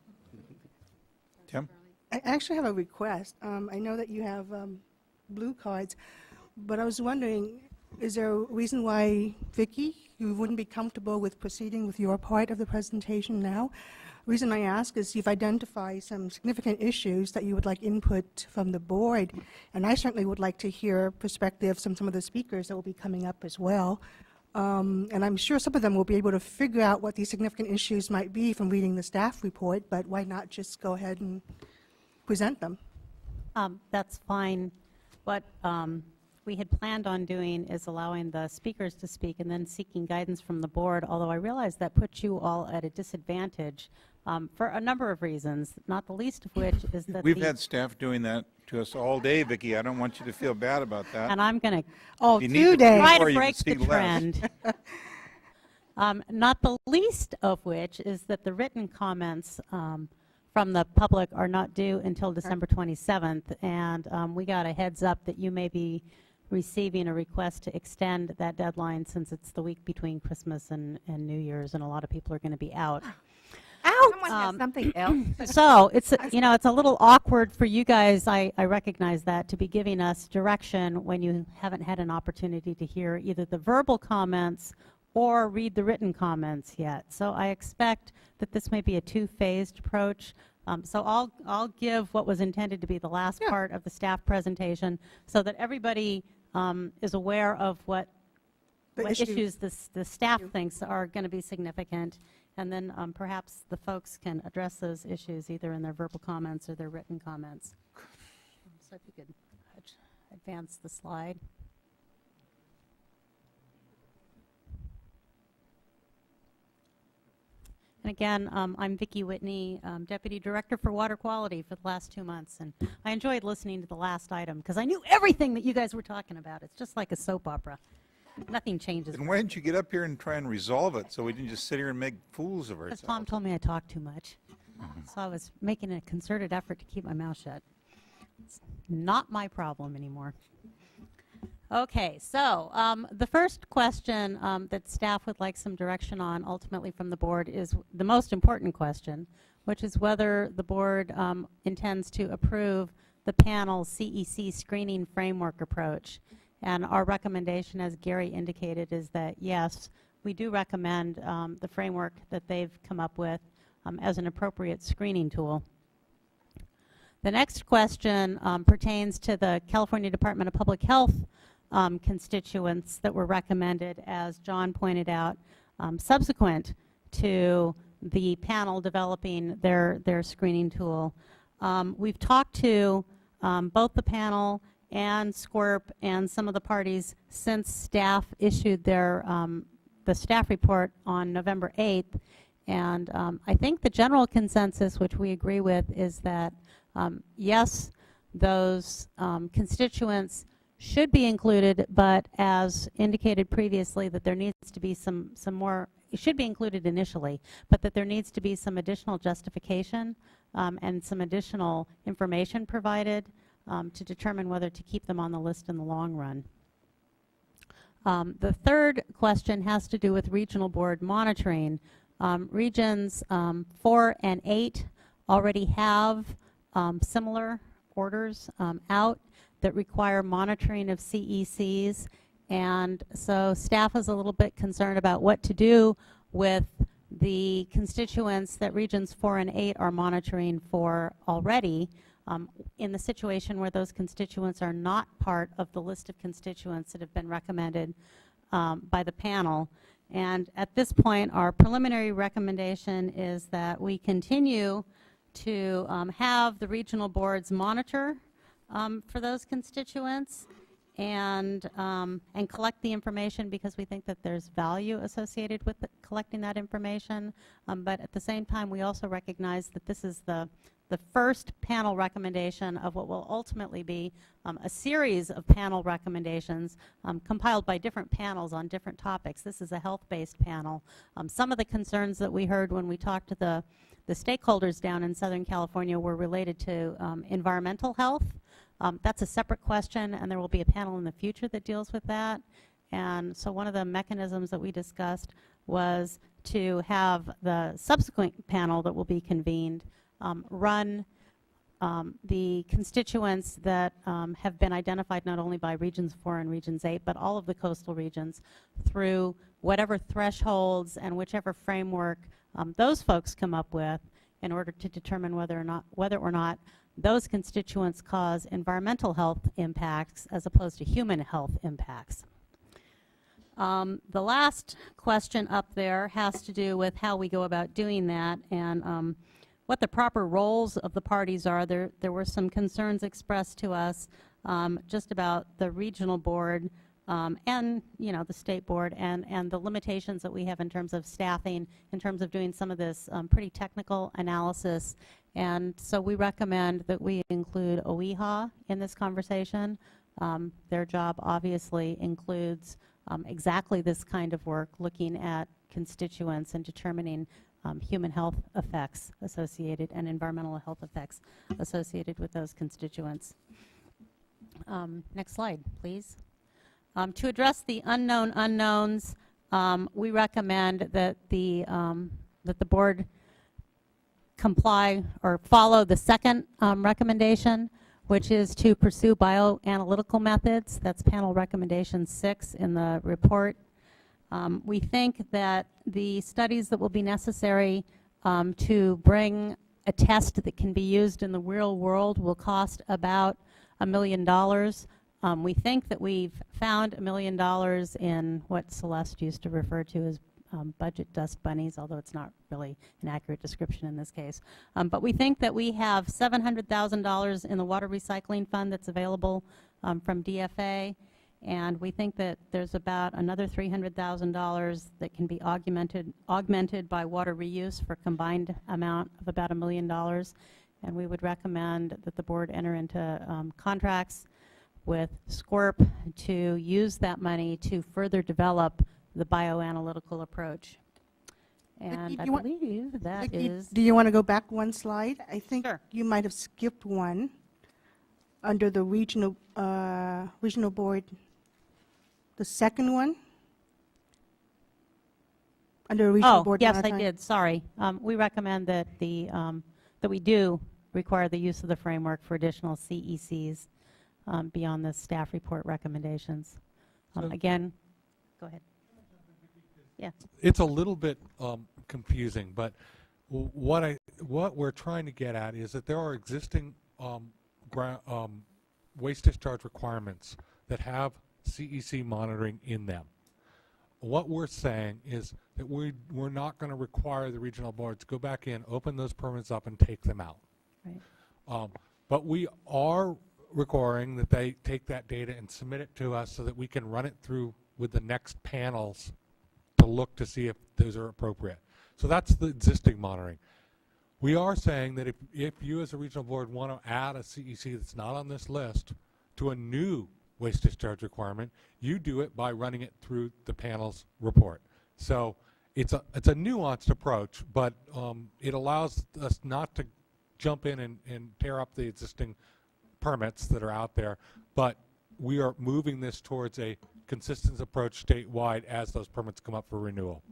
Tim? I actually have a request. I know that you have blue cards, but I was wondering, is there a reason why, Vicki, you wouldn't be comfortable with proceeding with your part of the presentation now? The reason I ask is you've identified some significant issues that you would like input from the board, and I certainly would like to hear perspectives from some of the speakers that will be coming up as well. And I'm sure some of them will be able to figure out what these significant issues might be from reading the staff report, but why not just go ahead and present them? That's fine. What we had planned on doing is allowing the speakers to speak and then seeking guidance from the board, although I realize that puts you all at a disadvantage for a number of reasons, not the least of which is that We've had staff doing that to us all day, Vicki. I don't want you to feel bad about that. and I'm going to Oh, You 2 need to days. try Or to you break can the see less. trend. Not the least of which is that the written comments from the public are not due until December 27th, and we got a heads up that you may be receiving a request to extend that deadline since it's the week between Christmas and New Year's, and a lot of people are going to be out. Someone has something else. So it's it's a little awkward for you guys. I recognize that, to be giving us direction when you haven't had an opportunity to hear either the verbal comments or read the written comments yet. So I expect that this may be a two-phased approach. So I'll give what was intended to be the last part of the staff presentation so that everybody is aware of what issues the staff thinks are going to be significant, and then perhaps the folks can address those issues either in their verbal comments or their written comments. So if you could advance the slide. And again, I'm Vicki Whitney, Deputy Director for Water Quality for the last 2 months, and I enjoyed listening to the last item because I knew everything that you guys were talking about. It's just like a soap opera. Nothing changes. And why didn't you get up here and try and resolve it so we didn't just sit here and make fools of Because ourselves? Tom told me I talked too much. So I was making a concerted effort to keep my mouth shut. It's not my problem anymore. Okay, so the first question that staff would like some direction on ultimately from the board is the most important question, which is whether the board intends to approve the panel CEC screening framework approach. And our recommendation, as Gary indicated, is that yes, we do recommend the framework that they've come up with as an appropriate screening tool. The next question pertains to the California Department of Public Health constituents that were recommended, as John pointed out, subsequent to the panel developing their screening tool. We've talked to both the panel and SWRCB and some of the parties since staff issued their the staff report on November 8th, and I think the general consensus, which we agree with, is that yes, those constituents should be included, but as indicated previously, that there needs to be some more, it should be included initially, but that there needs to be some additional justification and some additional information provided to determine whether to keep them on the list in the long run. The third question has to do with regional board monitoring. Regions 4 and 8 already have similar orders out that require monitoring of CECs, and so staff is a little bit concerned about what to do with the constituents that regions 4 and 8 are monitoring for already, in the situation where those constituents are not part of the list of constituents that have been recommended by the panel. And at this point, our preliminary recommendation is that we continue to have the regional boards monitor for those constituents and collect the information, because we think that there's value associated with collecting that information. But at the same time, we also recognize that this is the first panel recommendation of what will ultimately be a series of panel recommendations compiled by different panels on different topics. This is a health-based panel. Some of the concerns that we heard when we talked to the stakeholders down in Southern California were related to environmental health. That's a separate question, and there will be a panel in the future that deals with that. And so one of the mechanisms that we discussed was to have the subsequent panel that will be convened run the constituents that have been identified not only by Regions 4 and Regions 8, but all of the coastal regions through whatever thresholds and whichever framework those folks come up with in order to determine whether or not those constituents cause environmental health impacts as opposed to human health impacts. The last question up there has to do with how we go about doing that and what the proper roles of the parties are. There were some concerns expressed to us just about the regional board and the state board and the limitations that we have in terms of staffing, in terms of doing some of this pretty technical analysis. And so we recommend that we include OEHA in this conversation. Their job obviously includes exactly this kind of work, looking at constituents and determining human health effects associated and environmental health effects associated with those constituents. Next slide, please. To address the unknown unknowns, we recommend that the board comply or follow the second recommendation, which is to pursue bioanalytical methods. That's panel recommendation 6 in the report. We think that the studies that will be necessary to bring a test that can be used in the real world will cost about $1 million. We think that we've found $1 million in what Celeste used to refer to as budget dust bunnies, although it's not really an accurate description in this case. But we think that we have $700,000 in the water recycling fund that's available from DFA. And we think that there's about another $300,000 that can be augmented by water reuse for a combined amount of about $1 million. And we would recommend that the board enter into contracts with SWRCB to use that money to further develop the bioanalytical approach. And I believe that is... Do you want to go back one slide? I think Sure. you might have skipped one under the regional board. The second one? Under regional board yes, I monitoring. did. Sorry. We recommend that that we do require the use of the framework for additional CECs beyond the staff report recommendations. Again, go ahead. Yeah. It's a little bit confusing, but what we're trying to get at is that there are existing waste discharge requirements that have CEC monitoring in them. What we're saying is that we're not going to require the regional boards to go back in, open those permits up, and take them out. Right. But we are requiring that they take that data and submit it to us so that we can run it through with the next panels to look to see if those are appropriate. So that's the existing monitoring. We are saying that if you as a regional board want to add a CEC that's not on this list to a new waste discharge requirement, you do it by running it through the panel's report. So it's a nuanced approach, but it allows us not to jump in and tear up the existing permits that are out there, but we are moving this towards a consistent approach statewide as those permits come up for renewal.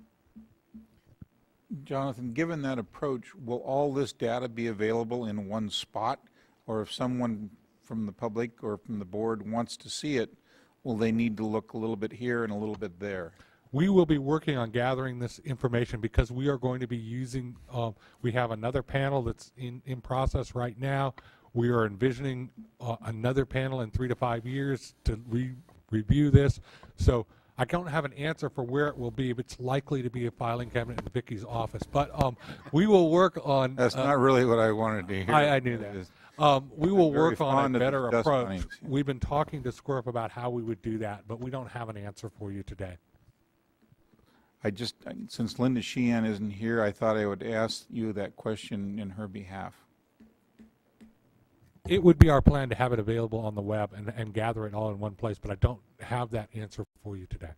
Jonathan, given that approach, will all this data be available in one spot? Or if someone from the public or from the board wants to see it, will they need to look a little bit here and a little bit there? We will be working on gathering this information because we are going to be using, we have another panel that's in process right now. We are envisioning another panel in 3 to 5 years to review this. So I don't have an answer for where it will be, but it's likely to be a filing cabinet in Vicky's office. But we will work on... That's not really what I wanted to hear. I knew that. We will work on a better approach. Findings. We've been talking to SWRCB about how we would do that, but we don't have an answer for you today. Since Linda Sheehan isn't here, I thought I would ask you that question in her behalf. It would be our plan to have it available on the web and gather it all in one place, but I don't have that answer for you today.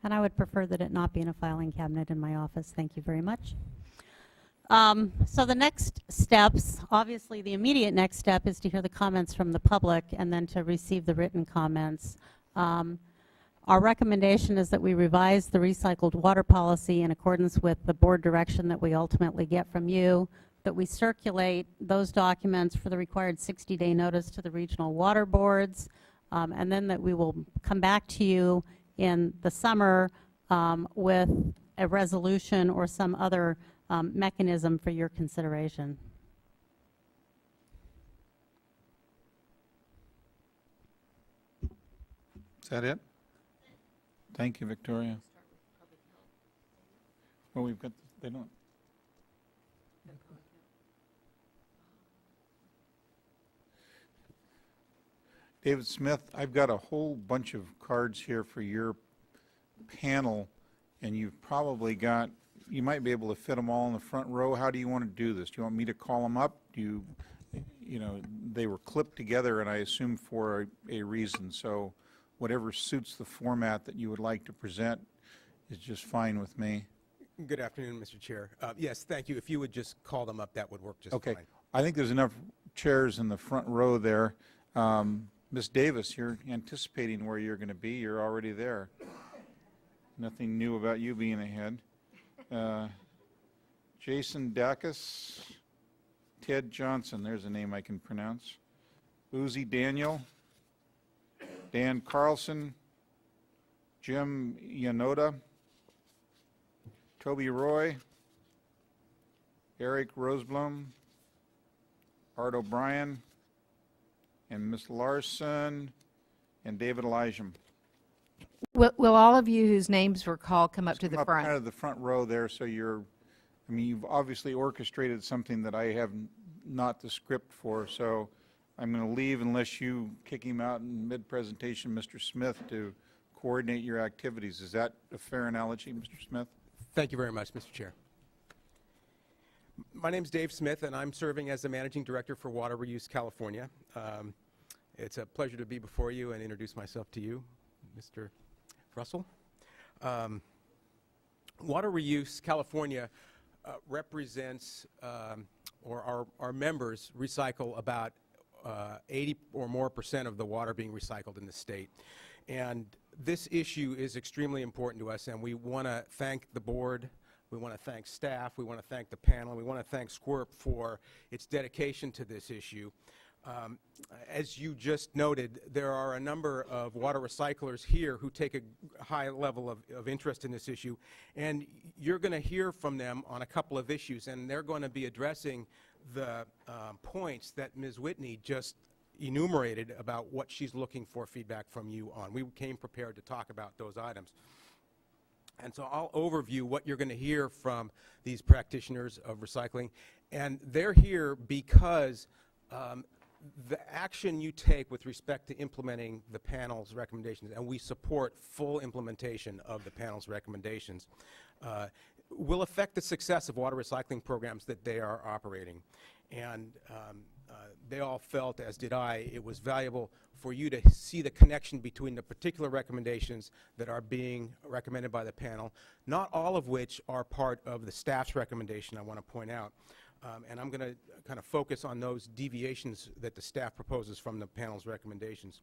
And I would prefer that it not be in a filing cabinet in my office. Thank you very much. So the next steps, obviously the immediate next step is to hear the comments from the public and then to receive the written comments. Our recommendation is that we revise the recycled water policy in accordance with the board direction that we ultimately get from you, that we circulate those documents for the required 60-day notice to the regional water boards, and then that we will come back to you in the summer with a resolution or some other mechanism for your consideration. Is that it? Thank you, Victoria. Well, we've got, they don't. David Smith, I've got a whole bunch of cards here for your panel, and you've probably got, you might be able to fit them all in the front row. How do you want to do this? Do you want me to call them up? Do you know, they were clipped together, and I assume for a reason, so whatever suits the format that you would like to present is just fine with me. Good afternoon, Mr. Chair. Yes, thank you. If you would just call them up, that would work just Okay. fine. I think there's enough chairs in the front row there. Ms. Davis, you're anticipating where you're going to be. You're already there. Nothing new about you being ahead. Jason Dacus, Ted Johnson, there's a name I can pronounce. Uzi Daniel, Dan Carlson, Jim Yanoda, Toby Roy, Eric Roseblum, Art O'Brien, and Ms. Larson, and David Elijah. Will all of you whose names were called come up to the Come up front? kind of the front row there, so you're, I mean, you've obviously orchestrated something that I have not the script for, so I'm going to leave unless you kick him out in mid-presentation, Mr. Smith, to coordinate your activities. Is that a fair analogy, Mr. Smith? Thank you very much, Mr. Chair. My name is Dave Smith, and I'm serving as the Managing Director for Water Reuse California. It's a pleasure to be before you and introduce myself to you, Mr. Russell. Water Reuse California represents, or our members recycle about 80 or more % of the water being recycled in the state. And this issue is extremely important to us, and we want to thank the board, we want to thank staff, we want to thank the panel, we want to thank SWRCB for its dedication to this issue. As you just noted, there are a number of water recyclers here who take a high level of interest in this issue, and you're going to hear from them on a couple of issues, and they're going to be addressing the points that Ms. Whitney just enumerated about what she's looking for feedback from you on. We came prepared to talk about those items. And so I'll overview what you're going to hear from these practitioners of recycling, and they're here because the action you take with respect to implementing the panel's recommendations, and we support full implementation of the panel's recommendations, will affect the success of water recycling programs that they are operating. And they all felt, as did I, it was valuable for you to see the connection between the particular recommendations that are being recommended by the panel, not all of which are part of the staff's recommendation, I want to point out. And I'm going to kind of focus on those deviations that the staff proposes from the panel's recommendations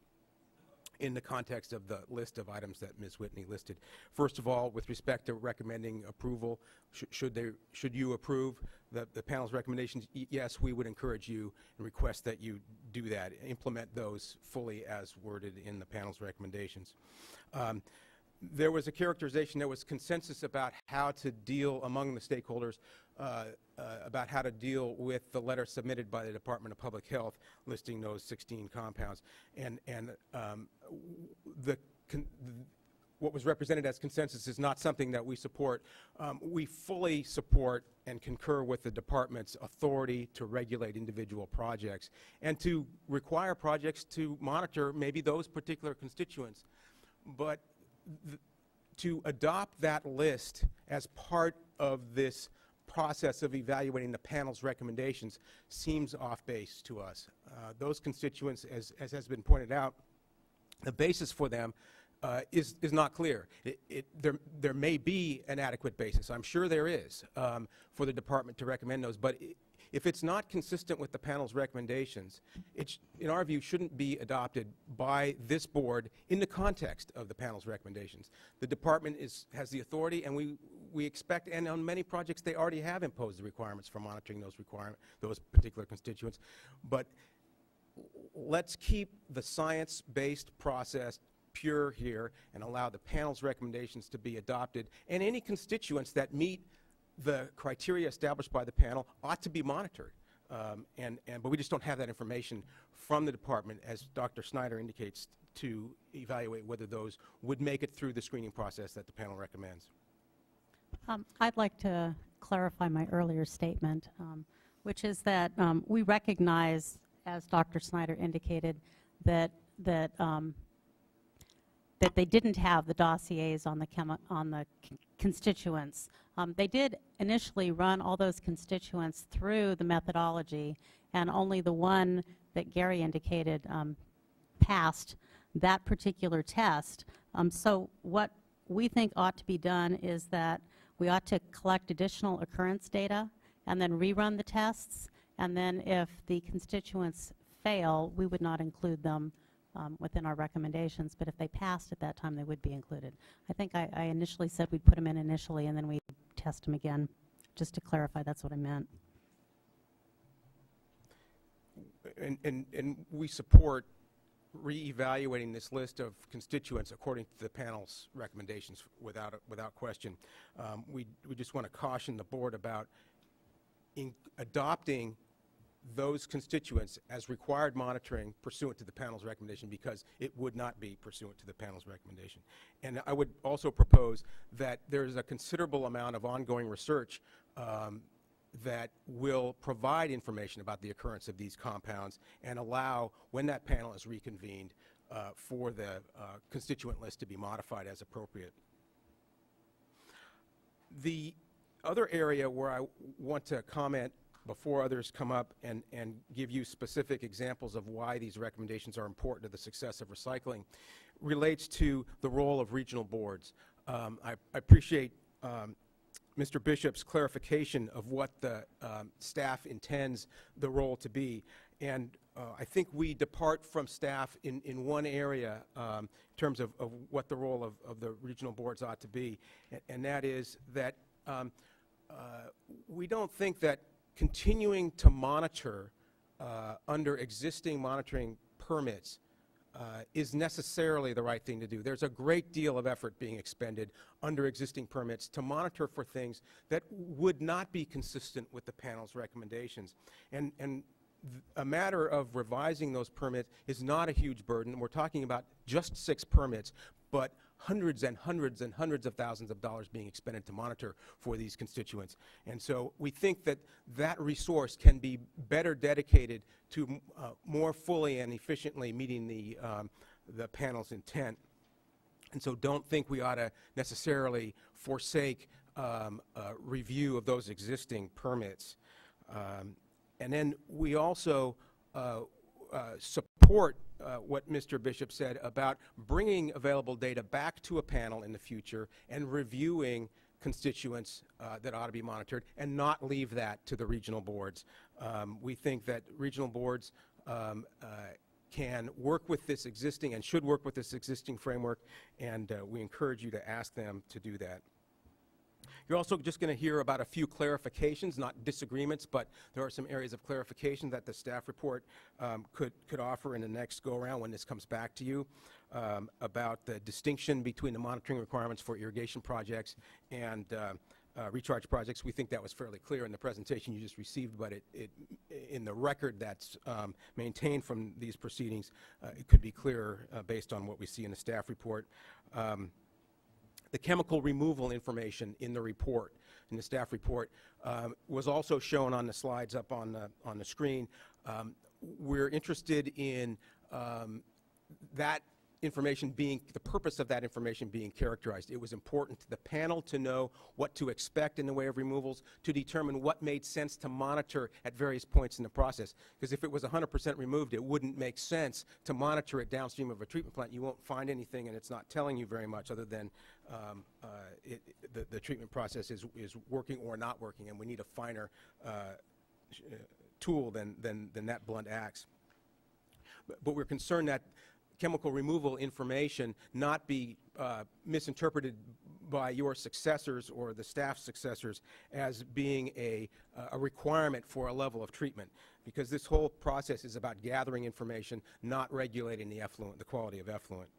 in the context of the list of items that Ms. Whitney listed. First of all, with respect to recommending approval, should you approve the panel's recommendations? Yes, we would encourage you and request that you do that, implement those fully as worded in the panel's recommendations. There was a characterization, there was consensus about how to deal among the stakeholders about how to deal with the letter submitted by the Department of Public Health listing those 16 compounds. And what was represented as consensus is not something that we support. We fully support and concur with the department's authority to regulate individual projects and to require projects to monitor maybe those particular constituents. But to adopt that list as part of this process of evaluating the panel's recommendations seems off base to us. Those constituents, as has been pointed out, the basis for them is not clear. There may be an adequate basis. I'm sure there is for the department to recommend those, but if it's not consistent with the panel's recommendations, it, in our view, shouldn't be adopted by this board in the context of the panel's recommendations. The department has the authority, and we expect, and on many projects they already have imposed the requirements for monitoring those particular constituents. But let's keep the science-based process pure here and allow the panel's recommendations to be adopted, and any constituents that meet the criteria established by the panel ought to be monitored. But we just don't have that information from the department, as Dr. Snyder indicates, to evaluate whether those would make it through the screening process that the panel recommends. I'd like to clarify my earlier statement, which is that we recognize, as Dr. Snyder indicated, that they didn't have the dossiers on the constituents. They did initially run all those constituents through the methodology, and only the one that Gary indicated passed that particular test. So what we think ought to be done is that we ought to collect additional occurrence data and then rerun the tests, and then if the constituents fail, we would not include them within our recommendations, but if they passed at that time, they would be included. I think I initially said we'd put them in initially and then we'd test them again. Just to clarify, that's what I meant. And we support re-evaluating this list of constituents according to the panel's recommendations without question. We just want to caution the board about adopting those constituents as required monitoring pursuant to the panel's recommendation, because it would not be pursuant to the panel's recommendation. And I would also propose that there is a considerable amount of ongoing research that will provide information about the occurrence of these compounds and allow, when that panel is reconvened, for the constituent list to be modified as appropriate. The other area where I want to comment before others come up and give you specific examples of why these recommendations are important to the success of recycling relates to the role of regional boards. I appreciate Mr. Bishop's clarification of what the staff intends the role to be. And I think we depart from staff in one area in terms of what the role of the regional boards ought to be, and that is that we don't think that continuing to monitor under existing monitoring permits is necessarily the right thing to do. There's a great deal of effort being expended under existing permits to monitor for things that would not be consistent with the panel's recommendations. And a matter of revising those permits is not a huge burden. We're talking about just 6 permits, but hundreds and hundreds and hundreds of thousands of dollars being expended to monitor for these constituents. And so we think that that resource can be better dedicated to more fully and efficiently meeting the panel's intent. And so don't think we ought to necessarily forsake review of those existing permits. And then we also support what Mr. Bishop said about bringing available data back to a panel in the future and reviewing constituents that ought to be monitored and not leave that to the regional boards. We think that regional boards can work with this existing and should work with this existing framework, and we encourage you to ask them to do that. You're also just going to hear about a few clarifications, not disagreements, but there are some areas of clarification that the staff report could offer in the next go-around when this comes back to you, about the distinction between the monitoring requirements for irrigation projects and recharge projects. We think that was fairly clear in the presentation you just received, but in the record that's maintained from these proceedings, it could be clearer based on what we see in the staff report. The chemical removal information in the report, in the staff report, was also shown on the slides up on the screen. We're interested in that information being, the purpose of that information being characterized. It was important to the panel to know what to expect in the way of removals, to determine what made sense to monitor at various points in the process. Because if it was 100% removed, it wouldn't make sense to monitor it downstream of a treatment plant. You won't find anything, and it's not telling you very much other than the treatment process is working or not working, and we need a finer tool than that blunt axe. But we're concerned that chemical removal information not be misinterpreted by your successors or the staff's successors as being a requirement for a level of treatment, because this whole process is about gathering information, not regulating the effluent, the quality of effluent.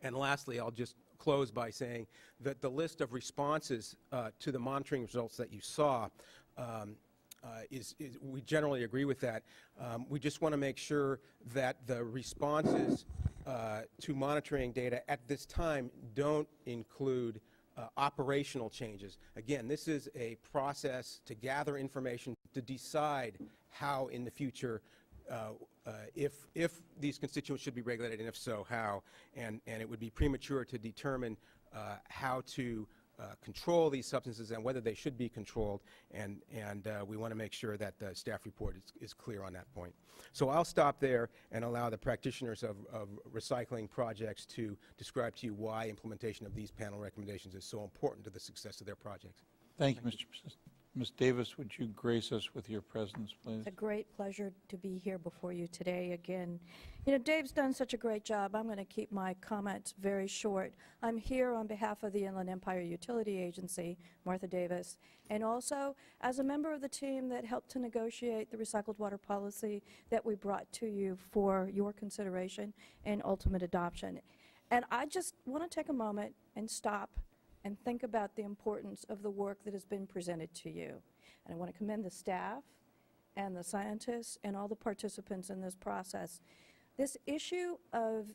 And lastly, I'll just close by saying that the list of responses to the monitoring results that you saw we generally agree with that. We just want to make sure that the responses to monitoring data at this time don't include operational changes. Again, this is a process to gather information to decide how in the future if these constituents should be regulated, and if so, how. And it would be premature to determine how to control these substances and whether they should be controlled, and we want to make sure that the staff report is clear on that point. So I'll stop there and allow the practitioners of recycling projects to describe to you why implementation of these panel recommendations is so important to the success of their projects. Thank you, Mr. President. Ms. Davis, would you grace us with your presence, please? It's a great pleasure to be here before you today again. You know, Dave's done such a great job. I'm going to keep my comments very short. I'm here on behalf of the Inland Empire Utility Agency, Martha Davis, and also as a member of the team that helped to negotiate the recycled water policy that we brought to you for your consideration and ultimate adoption. And I just want to take a moment and stop and think about the importance of the work that has been presented to you. And I want to commend the staff and the scientists and all the participants in this process. This issue of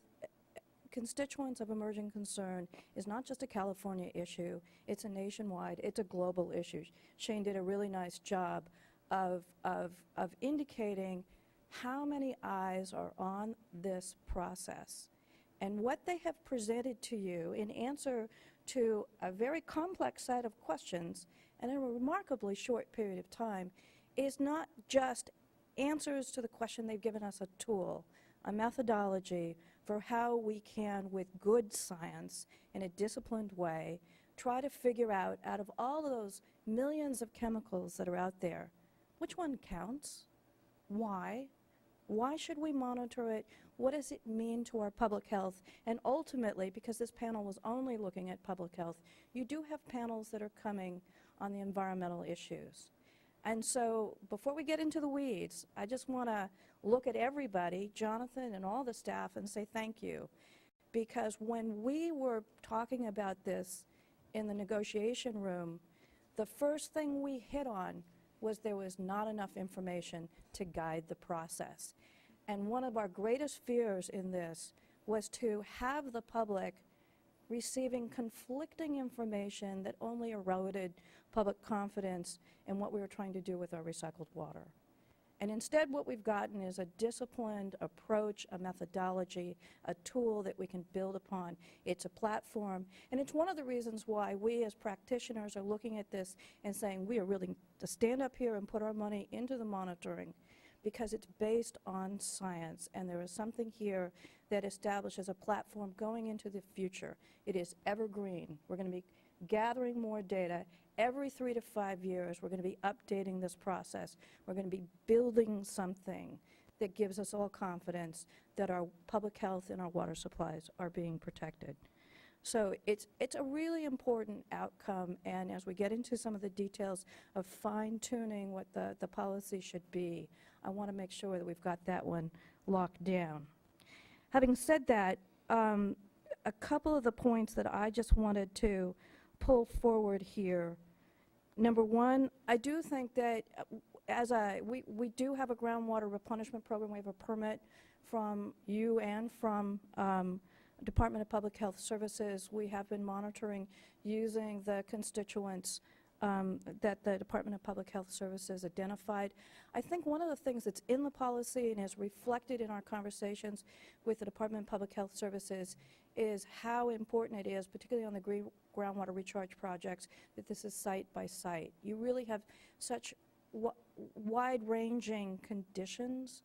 constituents of emerging concern is not just a California issue, it's a nationwide, it's a global issue. Shane did a really nice job of indicating how many eyes are on this process. And what they have presented to you in answer to a very complex set of questions in a remarkably short period of time is not just answers to the question. They've given us a tool, a methodology for how we can, with good science, in a disciplined way, try to figure out of all of those millions of chemicals that are out there, which one counts? Why? Why should we monitor it? What does it mean to our public health? And ultimately, because this panel was only looking at public health, you do have panels that are coming on the environmental issues. And so before we get into the weeds, I just want to look at everybody, Jonathan and all the staff, and say thank you. Because when we were talking about this in the negotiation room, the first thing we hit on was there was not enough information to guide the process. And one of our greatest fears in this was to have the public receiving conflicting information that only eroded public confidence in what we were trying to do with our recycled water. And instead what we've gotten is a disciplined approach, a methodology, a tool that we can build upon. It's a platform, and it's one of the reasons why we as practitioners are looking at this and saying we are really to stand up here and put our money into the monitoring, because it's based on science, and there is something here that establishes a platform going into the future. It is evergreen. We're going to be gathering more data. Every 3 to 5 years, we're going to be updating this process. We're going to be building something that gives us all confidence that our public health and our water supplies are being protected. So it's a really important outcome, and as we get into some of the details of fine-tuning what the policy should be, I want to make sure that we've got that one locked down. Having said that, a couple of the points that I just wanted to pull forward here. Number one, I do think that we do have a groundwater replenishment program. We have a permit from you and from Department of Public Health Services. We have been monitoring using the constituents that the Department of Public Health Services identified. I think one of the things that's in the policy and is reflected in our conversations with the Department of Public Health Services is how important it is, particularly on the groundwater recharge projects, that this is site by site. You really have such wide-ranging conditions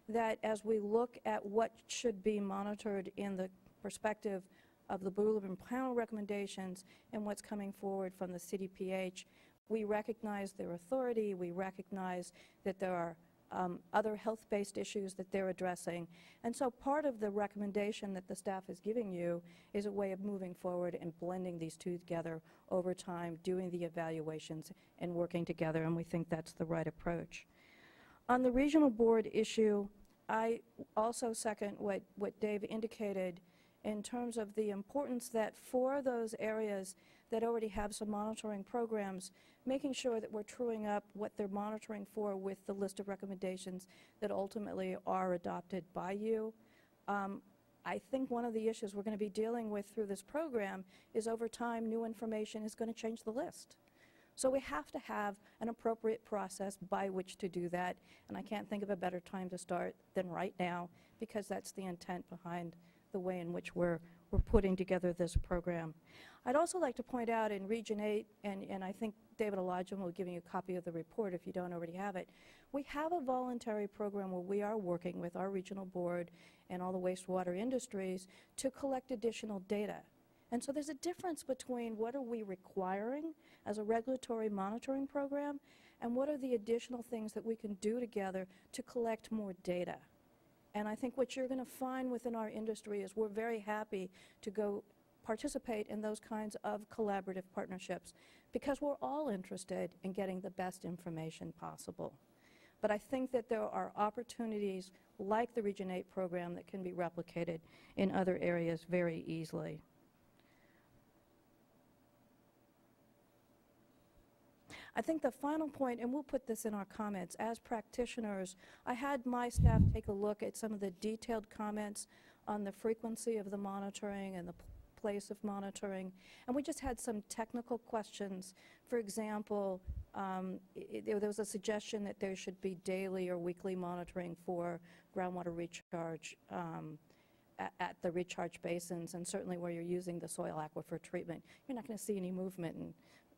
that as we look at what should be monitored in the perspective of the Blue Ribbon Panel recommendations and what's coming forward from the CDPH, we recognize their authority, we recognize that there are other health-based issues that they're addressing. And so part of the recommendation that the staff is giving you is a way of moving forward and blending these two together over time, doing the evaluations and working together, and we think that's the right approach. On the regional board issue, I also second what Dave indicated in terms of the importance that for those areas that already have some monitoring programs, making sure that we're truing up what they're monitoring for with the list of recommendations that ultimately are adopted by you. I think one of the issues we're going to be dealing with through this program is over time new information is going to change the list. So we have to have an appropriate process by which to do that, and I can't think of a better time to start than right now, because that's the intent behind the way in which we're putting together this program. I'd also like to point out in Region 8, and I think David Elijah will give you a copy of the report if you don't already have it, we have a voluntary program where we are working with our regional board and all the wastewater industries to collect additional data. And so there's a difference between what are we requiring as a regulatory monitoring program and what are the additional things that we can do together to collect more data. And I think what you're going to find within our industry is we're very happy to go participate in those kinds of collaborative partnerships because we're all interested in getting the best information possible. But I think that there are opportunities like the Region 8 program that can be replicated in other areas very easily. I think the final point, and we'll put this in our comments, as practitioners, I had my staff take a look at some of the detailed comments on the frequency of the monitoring and the place of monitoring, and we just had some technical questions. For example, there was a suggestion that there should be daily or weekly monitoring for groundwater recharge at the recharge basins, and certainly where you're using the soil aquifer treatment. You're not going to see any movement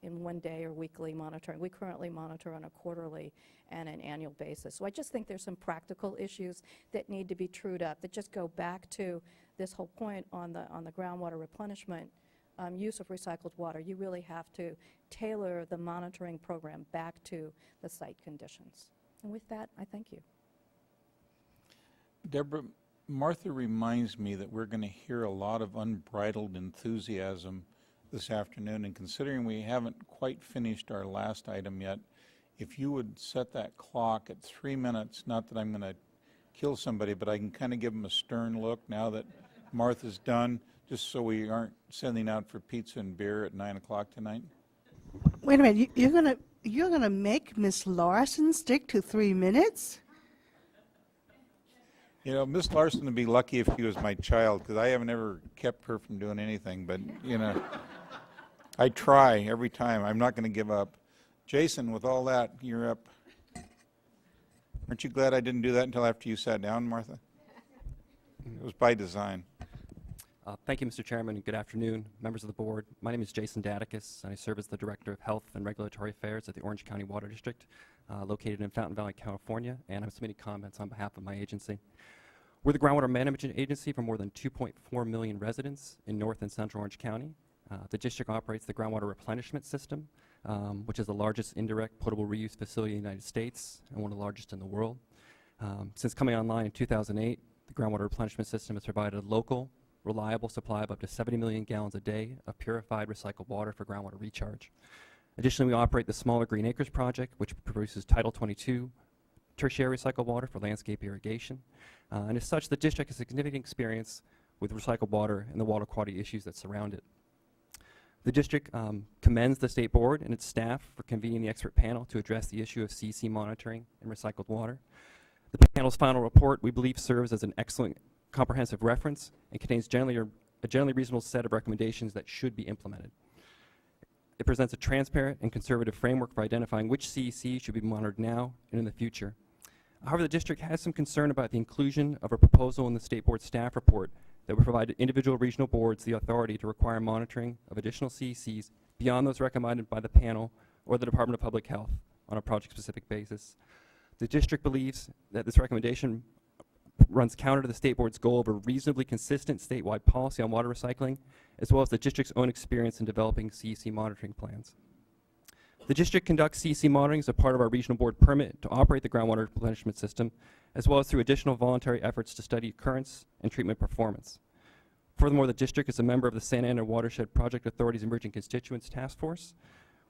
in one day or weekly monitoring. We currently monitor on a quarterly and an annual basis. So I just think there's some practical issues that need to be trued up that just go back to this whole point on the groundwater replenishment, use of recycled water. You really have to tailor the monitoring program back to the site conditions. And with that, I thank you. Deborah, Martha reminds me that we're going to hear a lot of unbridled enthusiasm this afternoon, and considering we haven't quite finished our last item yet, if you would set that clock at 3 minutes, not that I'm going to kill somebody, but I can kind of give them a stern look now that Martha's done, just so we aren't sending out for pizza and beer at 9 o'clock tonight. Wait a minute, you're gonna make Miss Larson stick to 3 minutes? You know, Miss Larson would be lucky if she was my child, because I haven't ever kept her from doing anything, but, you know, I try every time. I'm not going to give up. Jason, with all that, you're up. Aren't you glad I didn't do that until after you sat down, Martha? It was by design. Thank you, Mr. Chairman, and good afternoon, members of the board. My name is Jason Dadicus, and I serve as the Director of Health and Regulatory Affairs at the Orange County Water District, located in Fountain Valley, California, and I'm submitting comments on behalf of my agency. We're the groundwater management agency for more than 2.4 million residents in North and Central Orange County. The district operates the groundwater replenishment system, which is the largest indirect potable reuse facility in the United States and one of the largest in the world. Since coming online in 2008, the groundwater replenishment system has provided a local, reliable supply of up to 70 million gallons a day of purified recycled water for groundwater recharge. Additionally, we operate the smaller Green Acres project, which produces Title 22 tertiary recycled water for landscape irrigation. And as such, the district has significant experience with recycled water and the water quality issues that surround it. The district commends the State Board and its staff for convening the expert panel to address the issue of CEC monitoring and recycled water. The panel's final report, we believe, serves as an excellent comprehensive reference and contains a generally reasonable set of recommendations that should be implemented. It presents a transparent and conservative framework for identifying which CEC should be monitored now and in the future. However, the district has some concern about the inclusion of a proposal in the State Board staff report that would provide individual regional boards the authority to require monitoring of additional CECs beyond those recommended by the panel or the Department of Public Health on a project-specific basis. The district believes that this recommendation runs counter to the State Board's goal of a reasonably consistent statewide policy on water recycling, as well as the district's own experience in developing CEC monitoring plans. The district conducts CEC monitoring as a part of our regional board permit to operate the groundwater replenishment system, as well as through additional voluntary efforts to study occurrence and treatment performance. Furthermore, the district is a member of the Santa Ana Watershed Project Authority's Emerging Constituents Task Force,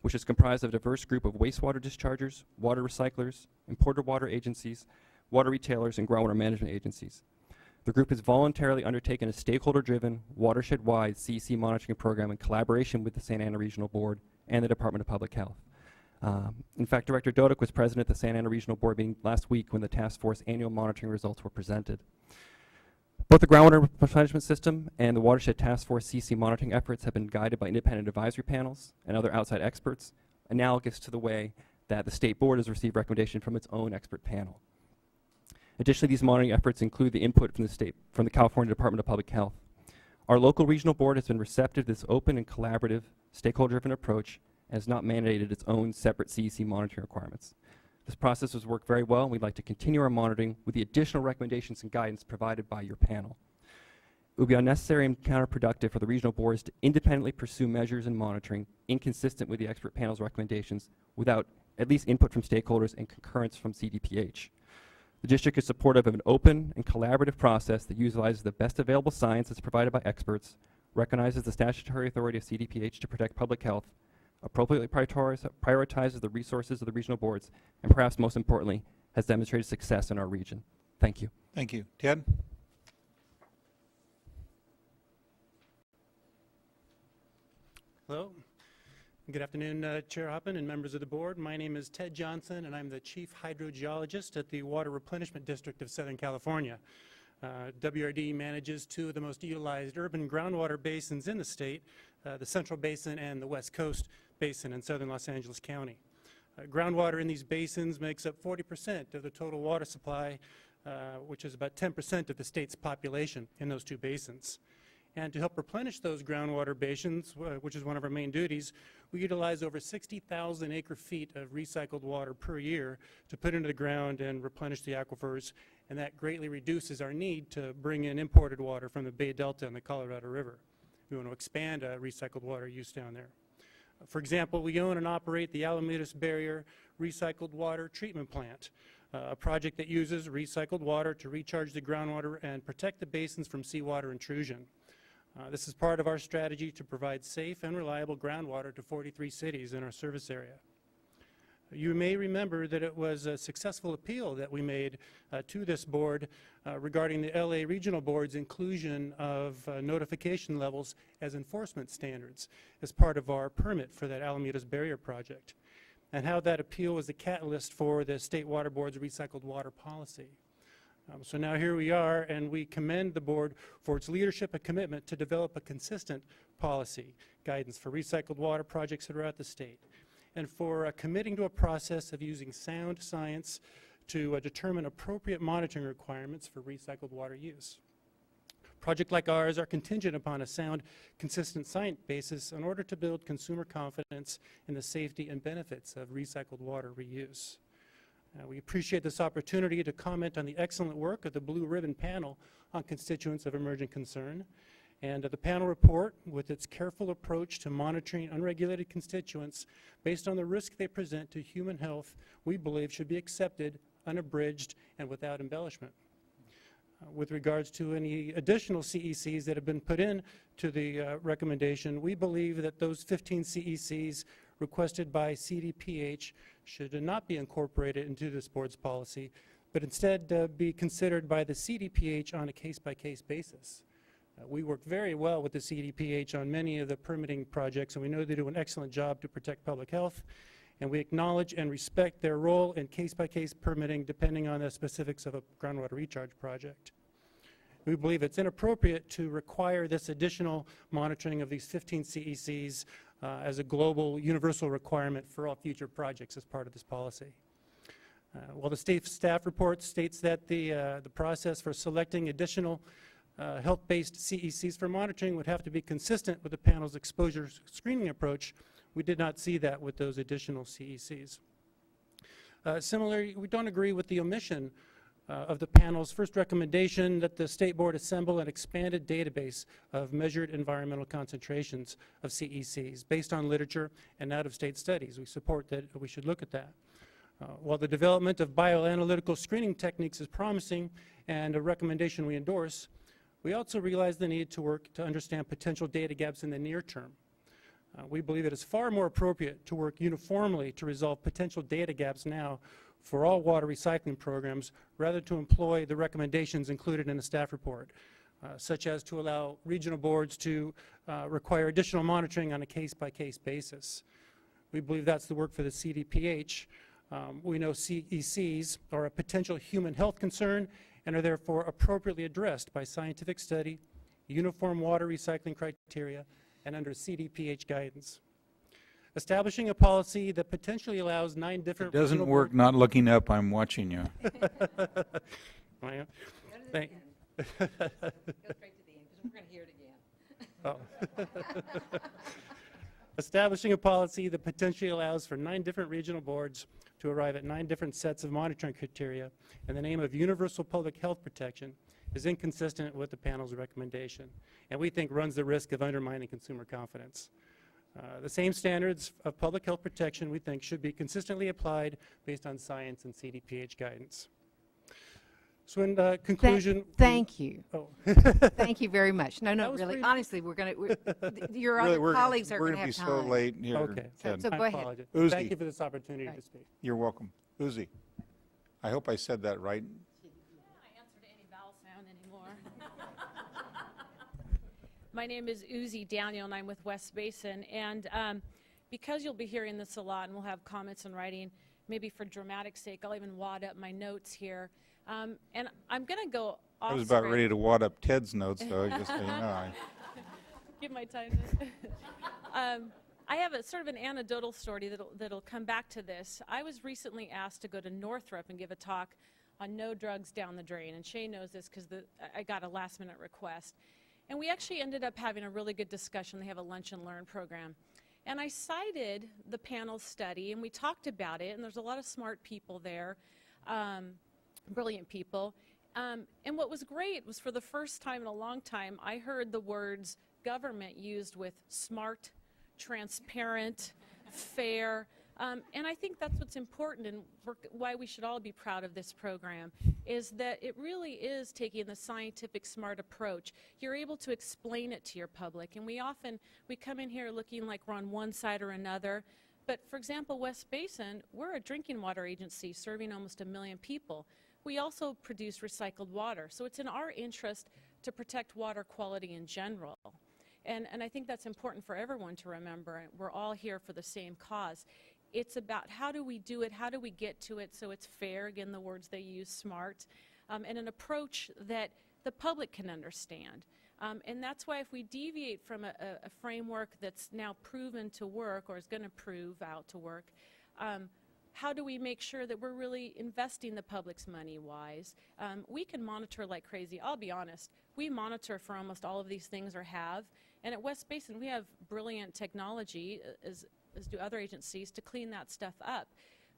which is comprised of a diverse group of wastewater dischargers, water recyclers, imported water agencies, water retailers, and groundwater management agencies. The group has voluntarily undertaken a stakeholder-driven, watershed-wide CEC monitoring program in collaboration with the Santa Ana Regional Board and the Department of Public Health. In fact, Director Dodick was present at the Santa Ana Regional Board meeting last week when the task force annual monitoring results were presented. Both the groundwater replenishment system and the watershed task force CEC monitoring efforts have been guided by independent advisory panels and other outside experts, analogous to the way that the State Board has received recommendation from its own expert panel. Additionally, these monitoring efforts include the input from the California Department of Public Health. Our local regional board has been receptive to this open and collaborative, stakeholder-driven approach and has not mandated its own separate CEC monitoring requirements. This process has worked very well, and we'd like to continue our monitoring with the additional recommendations and guidance provided by your panel. It would be unnecessary and counterproductive for the regional boards to independently pursue measures and monitoring inconsistent with the expert panel's recommendations without at least input from stakeholders and concurrence from CDPH. The district is supportive of an open and collaborative process that utilizes the best available science that's provided by experts, recognizes the statutory authority of CDPH to protect public health, appropriately prioritizes the resources of the regional boards, and perhaps most importantly, has demonstrated success in our region. Thank you. Thank you. Ted? Hello. Good afternoon, Chair Hoppen and members of the board. My name is Ted Johnson, and I'm the Chief Hydrogeologist at the Water Replenishment District of Southern California. WRD manages two of the most utilized urban groundwater basins in the state, the Central Basin and the West Coast Basin in southern Los Angeles County. Groundwater in these basins makes up 40% of the total water supply, which is about 10% of the state's population in those two basins. And to help replenish those groundwater basins, which is one of our main duties, we utilize over 60,000 acre-feet of recycled water per year to put into the ground and replenish the aquifers, and that greatly reduces our need to bring in imported water from the Bay Delta and the Colorado River. We want to expand recycled water use down there. For example, we own and operate the Alamitos Barrier Recycled Water Treatment Plant, a project that uses recycled water to recharge the groundwater and protect the basins from seawater intrusion. This is part of our strategy to provide safe and reliable groundwater to 43 cities in our service area. You may remember that it was a successful appeal that we made to this board regarding the LA Regional Board's inclusion of notification levels as enforcement standards as part of our permit for that Alamitos Barrier project, and how that appeal was the catalyst for the State Water Board's recycled water policy. So now here we are, and we commend the board for its leadership and commitment to develop a consistent policy guidance for recycled water projects throughout the state, and for committing to a process of using sound science to determine appropriate monitoring requirements for recycled water use. Projects like ours are contingent upon a sound, consistent science basis in order to build consumer confidence in the safety and benefits of recycled water reuse. We appreciate this opportunity to comment on the excellent work of the Blue Ribbon Panel on constituents of emerging concern. And the panel report, with its careful approach to monitoring unregulated constituents based on the risk they present to human health, we believe should be accepted, unabridged, and without embellishment. With regards to any additional CECs that have been put in to the recommendation, we believe that those 15 CECs requested by CDPH should not be incorporated into this board's policy, but instead be considered by the CDPH on a case-by-case basis. We work very well with the CDPH on many of the permitting projects, and we know they do an excellent job to protect public health, and we acknowledge and respect their role in case-by-case permitting depending on the specifics of a groundwater recharge project. We believe it's inappropriate to require this additional monitoring of these 15 CECs as a global universal requirement for all future projects as part of this policy. While the state staff report states that the process for selecting additional health-based CECs for monitoring would have to be consistent with the panel's exposure screening approach, we did not see that with those additional CECs. Similarly, we don't agree with the omission of the panel's first recommendation that the State Board assemble an expanded database of measured environmental concentrations of CECs based on literature and out-of-state studies. We support that we should look at that. While the development of bioanalytical screening techniques is promising and a recommendation we endorse, we also realize the need to work to understand potential data gaps in the near term. We believe it is far more appropriate to work uniformly to resolve potential data gaps now for all water recycling programs rather to employ the recommendations included in the staff report, such as to allow regional boards to require additional monitoring on a case-by-case basis. We believe that's the work for the CDPH. We know CECs are a potential human health concern and are therefore appropriately addressed by scientific study, uniform water recycling criteria, and under CDPH guidance. Establishing a policy that potentially allows 9 different... It doesn't work not looking up, I'm watching you. Thank you. Go straight to the end, because we're going to hear it again. Oh. Establishing a policy that potentially allows for 9 different regional boards to arrive at 9 different sets of monitoring criteria in the name of universal public health protection is inconsistent with the panel's recommendation, and we think runs the risk of undermining consumer confidence. The same standards of public health protection, we think, should be consistently applied based on science and CDPH guidance. So in conclusion... Thank you. Oh. Thank you very much. No, really, honestly, we're going to... Your other colleagues are going to have time. We're going to be so late here. Okay. So go ahead. Uzi. Thank you for this opportunity to speak. You're welcome. Uzi. I hope I said that right. My name is Uzi Daniel, and I'm with West Basin. And because you'll be hearing this a lot, and we'll have comments in writing, maybe for dramatic sake, I'll even wad up my notes here. And I'm going to go off I was about script. ready to wad up Ted's notes, though, just so you know. Give my time. I have a sort of an anecdotal story that'll come back to this. I was recently asked to go to Northrop and give a talk on no drugs down the drain. And Shay knows this because I got a last-minute request. And we actually ended up having a really good discussion. They have a lunch and learn program. And I cited the panel study, and we talked about it, and there's a lot of smart people there, brilliant people. And what was great was for the first time in a long time, I heard the words government used with smart, transparent, fair. And I think that's what's important and why we should all be proud of this program, is that it really is taking the scientific smart approach. You're able to explain it to your public, and we come in here looking like we're on one side or another. But for example, West Basin, we're a drinking water agency serving almost 1 million people. We also produce recycled water, so it's in our interest to protect water quality in general. And I think that's important for everyone to remember. We're all here for the same cause. It's about how do we do it, how do we get to it so it's fair, again, the words they use, smart, and an approach that the public can understand. And that's why if we deviate from a framework that's now proven to work or is going to prove out to work, how do we make sure that we're really investing the public's money wise? We can monitor like crazy. I'll be honest, we monitor for almost all of these things or have. And at West Basin, we have brilliant technology, as do other agencies, to clean that stuff up.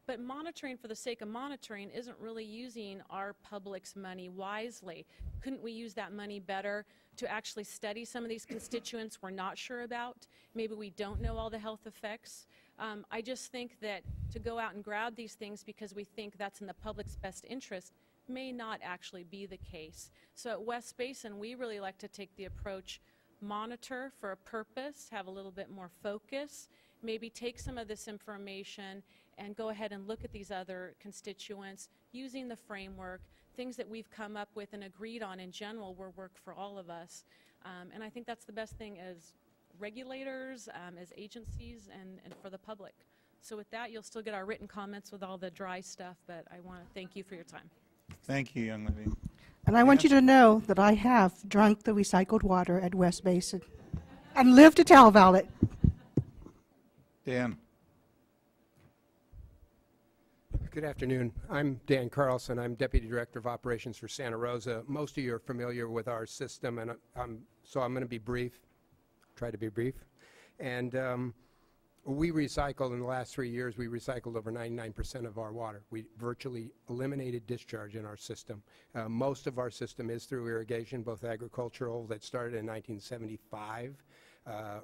But monitoring for the sake of monitoring isn't really using our public's money wisely. Couldn't we use that money better to actually study some of these constituents we're not sure about? Maybe we don't know all the health effects. I just think that to go out and grab these things because we think that's in the public's best interest may not actually be the case. So at West Basin, we really like to take the approach, monitor for a purpose, have a little bit more focus, maybe take some of this information and go ahead and look at these other constituents using the framework, things that we've come up with and agreed on in general will work for all of us. And I think that's the best thing as regulators, as agencies, and for the public. So with that, you'll still get our written comments with all the dry stuff, but I want to thank you for your time. Thank you, young lady. And I want you to know that I have drunk the recycled water at West Basin and live to tell about it. Dan. Good afternoon. I'm Dan Carlson. I'm Deputy Director of Operations for Santa Rosa. Most of you are familiar with our system, and so I'm going to be brief, try to be brief. And we recycled, in the last 3 years, we recycled over 99% of our water. We virtually eliminated discharge in our system. Most of our system is through irrigation, both agricultural, that started in 1975,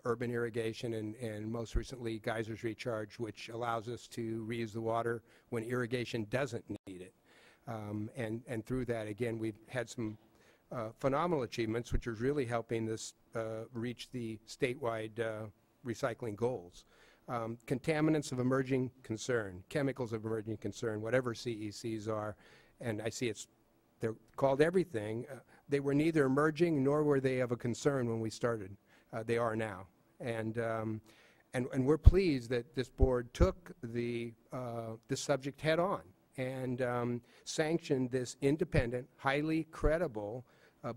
urban irrigation, and most recently geysers recharge, which allows us to reuse the water when irrigation doesn't need it. And through that, again, we've had some phenomenal achievements, which is really helping us reach the statewide recycling goals. Contaminants of emerging concern, chemicals of emerging concern, whatever CECs are, and I see they're called everything. They were neither emerging nor were they of a concern when we started. They are now, and we're pleased that this board took this subject head on and sanctioned this independent, highly credible,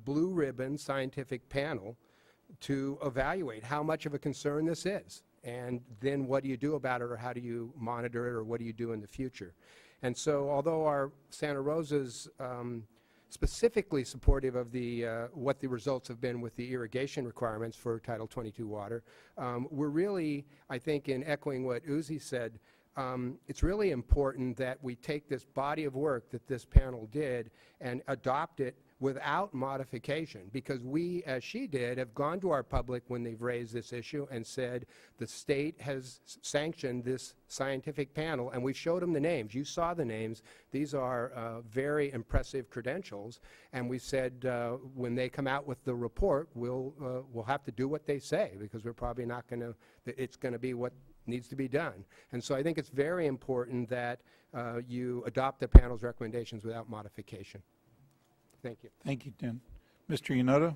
blue ribbon scientific panel to evaluate how much of a concern this is, and then what do you do about it, or how do you monitor it, or what do you do in the future. And so although our Santa Rosa's specifically supportive of what the results have been with the irrigation requirements for Title 22 water, we're really, I think, in echoing what Uzi said, it's really important that we take this body of work that this panel did and adopt it without modification, because we, as she did, have gone to our public when they've raised this issue and said the state has sanctioned this scientific panel, and we showed them the names. You saw the names. These are very impressive credentials, and we said when they come out with the report, we'll have to do what they say, because we're probably not going to, it's going to be what needs to be done. And so I think it's very important that you adopt the panel's recommendations without modification. Thank you. Thank you, Dan. Mr. Yanoda?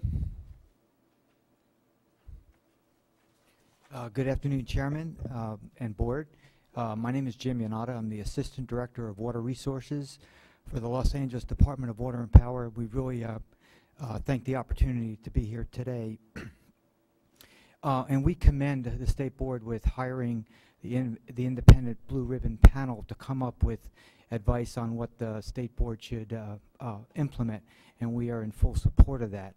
Good afternoon, Chairman and Board. My name is Jim Yanoda. I'm the Assistant Director of Water Resources for the Los Angeles Department of Water and Power. We really thank the opportunity to be here today. And we commend the State Board with hiring the independent Blue Ribbon panel to come up with advice on what the State Board should implement, and we are in full support of that.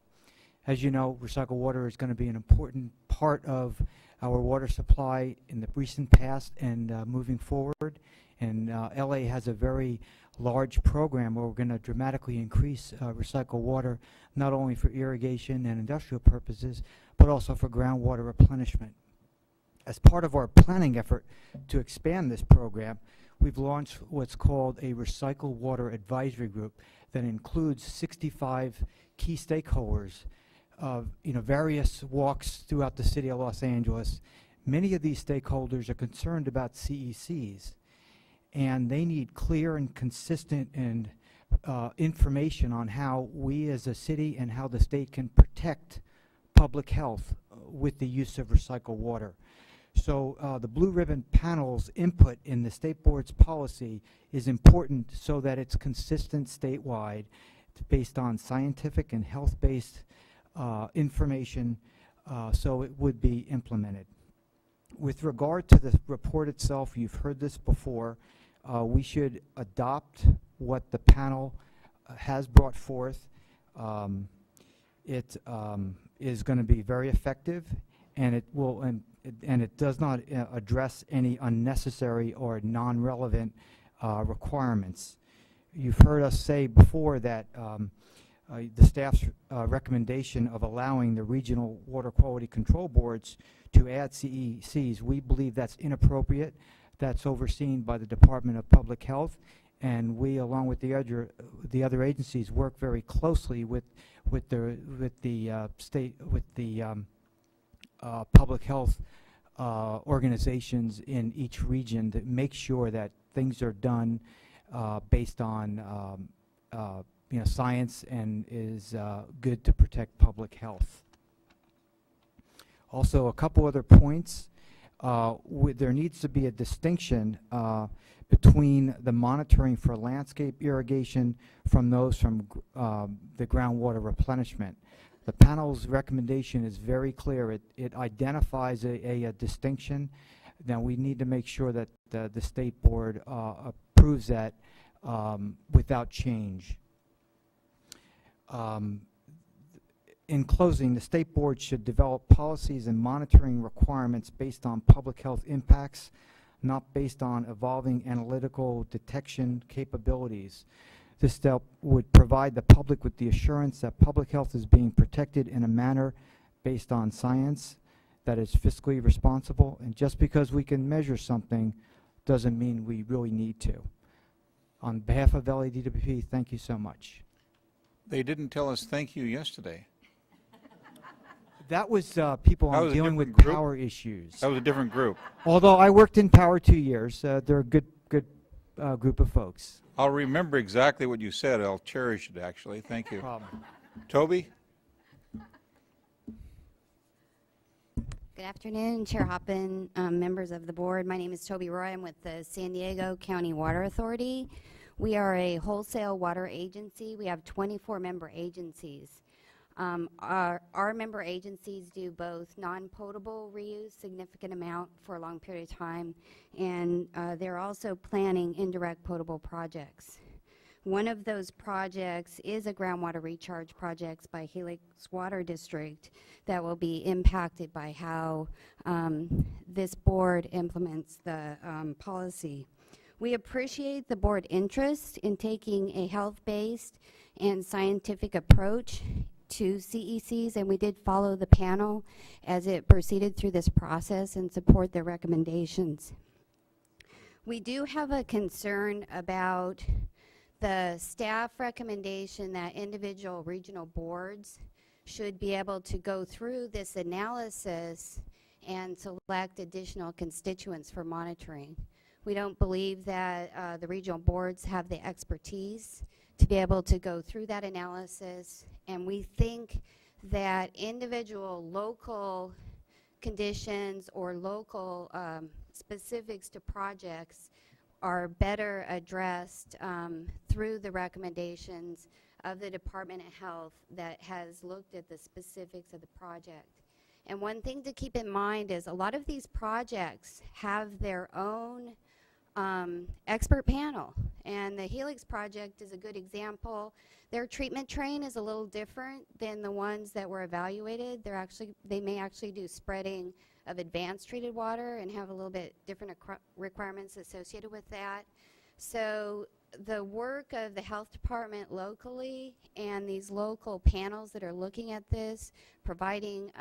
As you know, recycled water is going to be an important part of our water supply in the recent past and moving forward. And LA has a very large program where we're going to dramatically increase recycled water, not only for irrigation and industrial purposes, but also for groundwater replenishment. As part of our planning effort to expand this program, we've launched what's called a Recycled Water Advisory Group that includes 65 key stakeholders of various walks throughout the city of Los Angeles. Many of these stakeholders are concerned about CECs, and they need clear and consistent and information on how we as a city and how the state can protect public health with the use of recycled water. So the Blue Ribbon panel's input in the State Board's policy is important so that it's consistent statewide based on scientific and health-based information, so it would be implemented. With regard to the report itself, you've heard this before, we should adopt what the panel has brought forth. It is going to be very effective, and it will and it does not address any unnecessary or non-relevant requirements. You've heard us say before that the staff's recommendation of allowing the regional water quality control boards to add CECs, we believe that's inappropriate. That's overseen by the Department of Public Health, and we, along with the other agencies, work very closely with the public health organizations in each region to make sure that things are done based on science and is good to protect public health. Also, a couple other points. There needs to be a distinction between the monitoring for landscape irrigation from those from the groundwater replenishment. The panel's recommendation is very clear. It identifies a distinction. Now we need to make sure that the state board approves that without change. In closing, the state board should develop policies and monitoring requirements based on public health impacts, not based on evolving analytical detection capabilities. This step would provide the public with the assurance that public health is being protected in a manner based on science that is fiscally responsible, and just because we can measure something doesn't mean we really need to. On behalf of LADWP, thank you so much. They didn't tell us thank you yesterday. That was people That on was a dealing with different group? power issues. That was a different group. Although I worked in power 2 years, they're a good group of folks. I'll remember exactly what you said. I'll cherish it, actually. Thank you. No problem. Toby? Good afternoon, Chair Hoppen, members of the board. My name is Toby Roy. I'm with the San Diego County Water Authority. We are a wholesale water agency. We have 24 member agencies. Our member agencies do both non-potable reuse, significant amount for a long period of time, and they're also planning indirect potable projects. One of those projects is a groundwater recharge project by Helix Water District that will be impacted by how this board implements the policy. We appreciate the board interest in taking a health-based and scientific approach to CECs, and we did follow the panel as it proceeded through this process and support their recommendations. We do have a concern about the staff recommendation that individual regional boards should be able to go through this analysis and select additional constituents for monitoring. We don't believe that the regional boards have the expertise to be able to go through that analysis, and we think that individual local conditions or local specifics to projects are better addressed through the recommendations of the Department of Health that has looked at the specifics of the project. And one thing to keep in mind is a lot of these projects have their own expert panel, and the Helix project is a good example. Their treatment train is a little different than the ones that were evaluated. They may actually do spreading of advanced treated water and have a little bit different requirements associated with that. So the work of the health department locally and these local panels that are looking at this, providing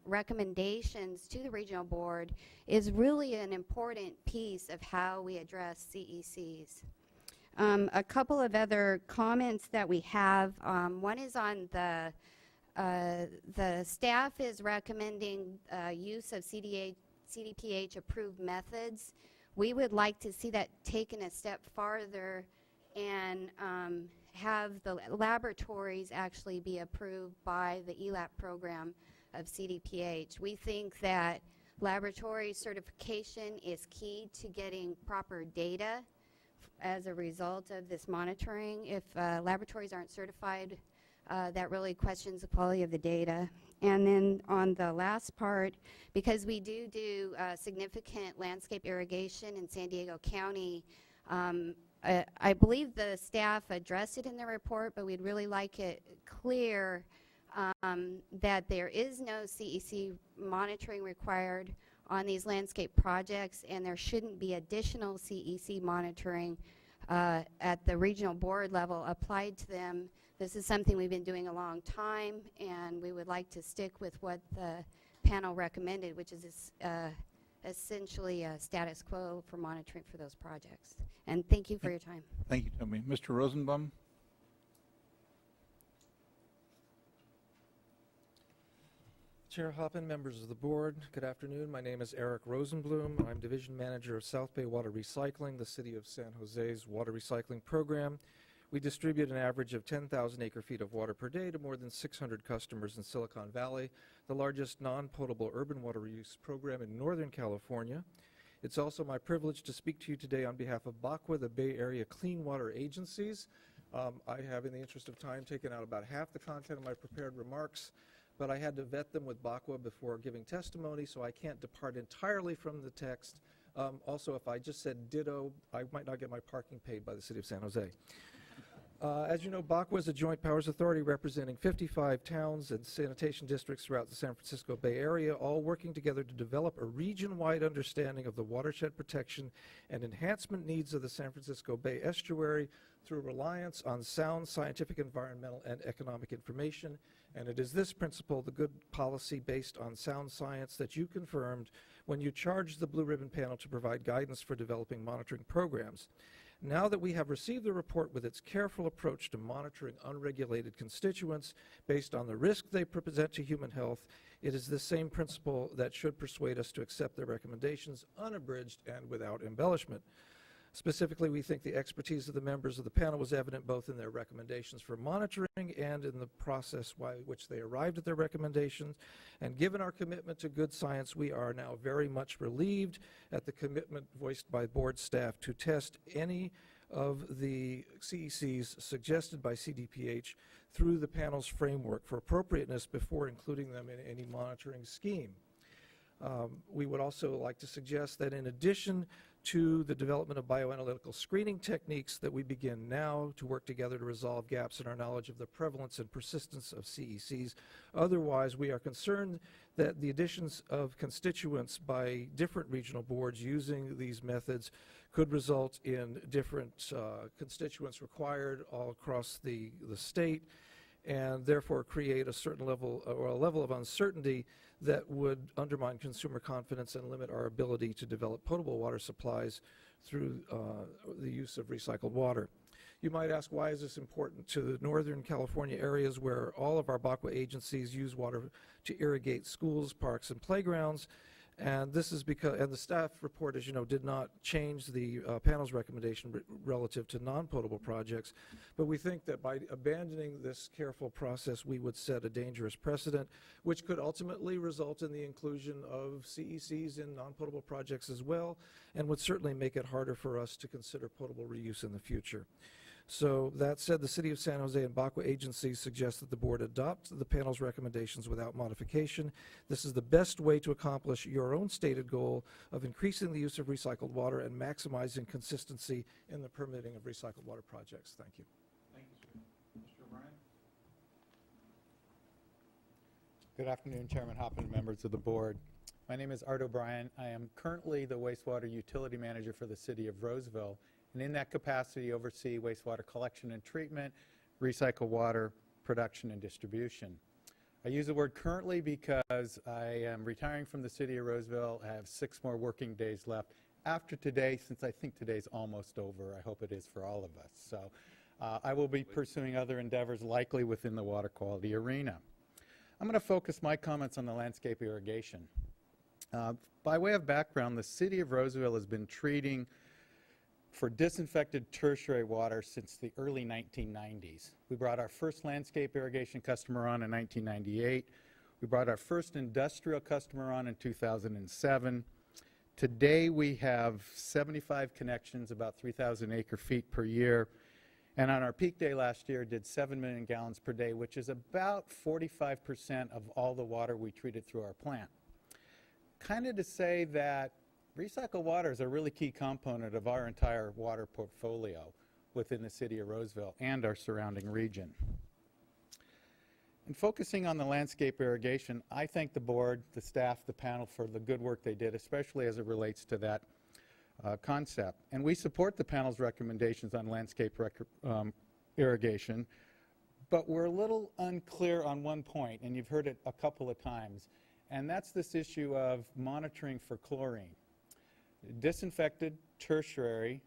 recommendations to the regional board, is really an important piece of how we address CECs. A couple of other comments that we have, one is on the staff is recommending use of CDPH approved methods. We would like to see that taken a step farther and have the laboratories actually be approved by the ELAP program of CDPH. We think that laboratory certification is key to getting proper data as a result of this monitoring. If laboratories aren't certified, that really questions the quality of the data. And then on the last part, because we do significant landscape irrigation in San Diego County, I believe the staff addressed it in the report, but we'd really like it clear that there is no CEC monitoring required on these landscape projects, and there shouldn't be additional CEC monitoring at the regional board level applied to them. This is something we've been doing a long time, and we would like to stick with what the panel recommended, which is essentially a status quo for monitoring for those projects. And thank you for your time. Thank you, Toby. Mr. Rosenbaum? Chair Hoppen, members of the board, good afternoon. My name is Eric Rosenblum. I'm Division Manager of South Bay Water Recycling, the City of San Jose's water recycling program. We distribute an average of 10,000 acre-feet of water per day to more than 600 customers in Silicon Valley, the largest non-potable urban water reuse program in Northern California. It's also my privilege to speak to you today on behalf of BACWA, the Bay Area Clean Water Agencies. I have, in the interest of time, taken out about half the content of my prepared remarks, but I had to vet them with BACWA before giving testimony, so I can't depart entirely from the text. Also, if I just said ditto, I might not get my parking paid by the City of San Jose. As you know, BACWA is a joint powers authority representing 55 towns and sanitation districts throughout the San Francisco Bay Area, all working together to develop a region-wide understanding of the watershed protection and enhancement needs of the San Francisco Bay Estuary through reliance on sound scientific, environmental, and economic information. And it is this principle, the good policy based on sound science, that you confirmed when you charged the Blue Ribbon Panel to provide guidance for developing monitoring programs. Now that we have received the report with its careful approach to monitoring unregulated constituents based on the risk they present to human health, it is this same principle that should persuade us to accept their recommendations unabridged and without embellishment. Specifically, we think the expertise of the members of the panel was evident both in their recommendations for monitoring and in the process by which they arrived at their recommendations. And given our commitment to good science, we are now very much relieved at the commitment voiced by board staff to test any of the CECs suggested by CDPH through the panel's framework for appropriateness before including them in any monitoring scheme. We would also like to suggest that in addition to the development of bioanalytical screening techniques, that we begin now to work together to resolve gaps in our knowledge of the prevalence and persistence of CECs. Otherwise, we are concerned that the additions of constituents by different regional boards using these methods could result in different constituents required all across the state, and therefore create a certain level or a level of uncertainty that would undermine consumer confidence and limit our ability to develop potable water supplies through the use of recycled water. You might ask, why is this important to the Northern California areas where all of our BACWA agencies use water to irrigate schools, parks, and playgrounds? And this is because, and the staff report, as you know, did not change the panel's recommendation relative to non-potable projects. But we think that by abandoning this careful process, we would set a dangerous precedent, which could ultimately result in the inclusion of CECs in non-potable projects as well, and would certainly make it harder for us to consider potable reuse in the future. So that said, the City of San Jose and BACWA agencies suggest that the board adopt the panel's recommendations without modification. This is the best way to accomplish your own stated goal of increasing the use of recycled water and maximizing consistency in the permitting of recycled water projects. Thank you. Thank you, sir. Mr. O'Brien? Good afternoon, Chairman Hoppen and members of the board. My name is Art O'Brien. I am currently the wastewater utility manager for the City of Roseville, and in that capacity oversee wastewater collection and treatment, recycled water production and distribution. I use the word currently because I am retiring from the City of Roseville. I have 6 more working days left after today, since I think today's almost over. I hope it is for all of us. So I will be pursuing other endeavors, likely within the water quality arena. I'm going to focus my comments on the landscape irrigation. By way of background, the City of Roseville has been treating for disinfected tertiary water since the early 1990s. We brought our first landscape irrigation customer on in 1998. We brought our first industrial customer on in 2007. Today we have 75 connections, about 3,000 acre-feet per year. And on our peak day last year, did 7 million gallons per day, which is about 45% of all the water we treated through our plant. Kind of to say that recycled water is a really key component of our entire water portfolio within the City of Roseville and our surrounding region. In focusing on the landscape irrigation, I thank the board, the staff, the panel for the good work they did, especially as it relates to that concept. And we support the panel's recommendations on landscape irrigation, but we're a little unclear on one point, and you've heard it a couple of times, and that's this issue of monitoring for chlorine. Disinfected tertiary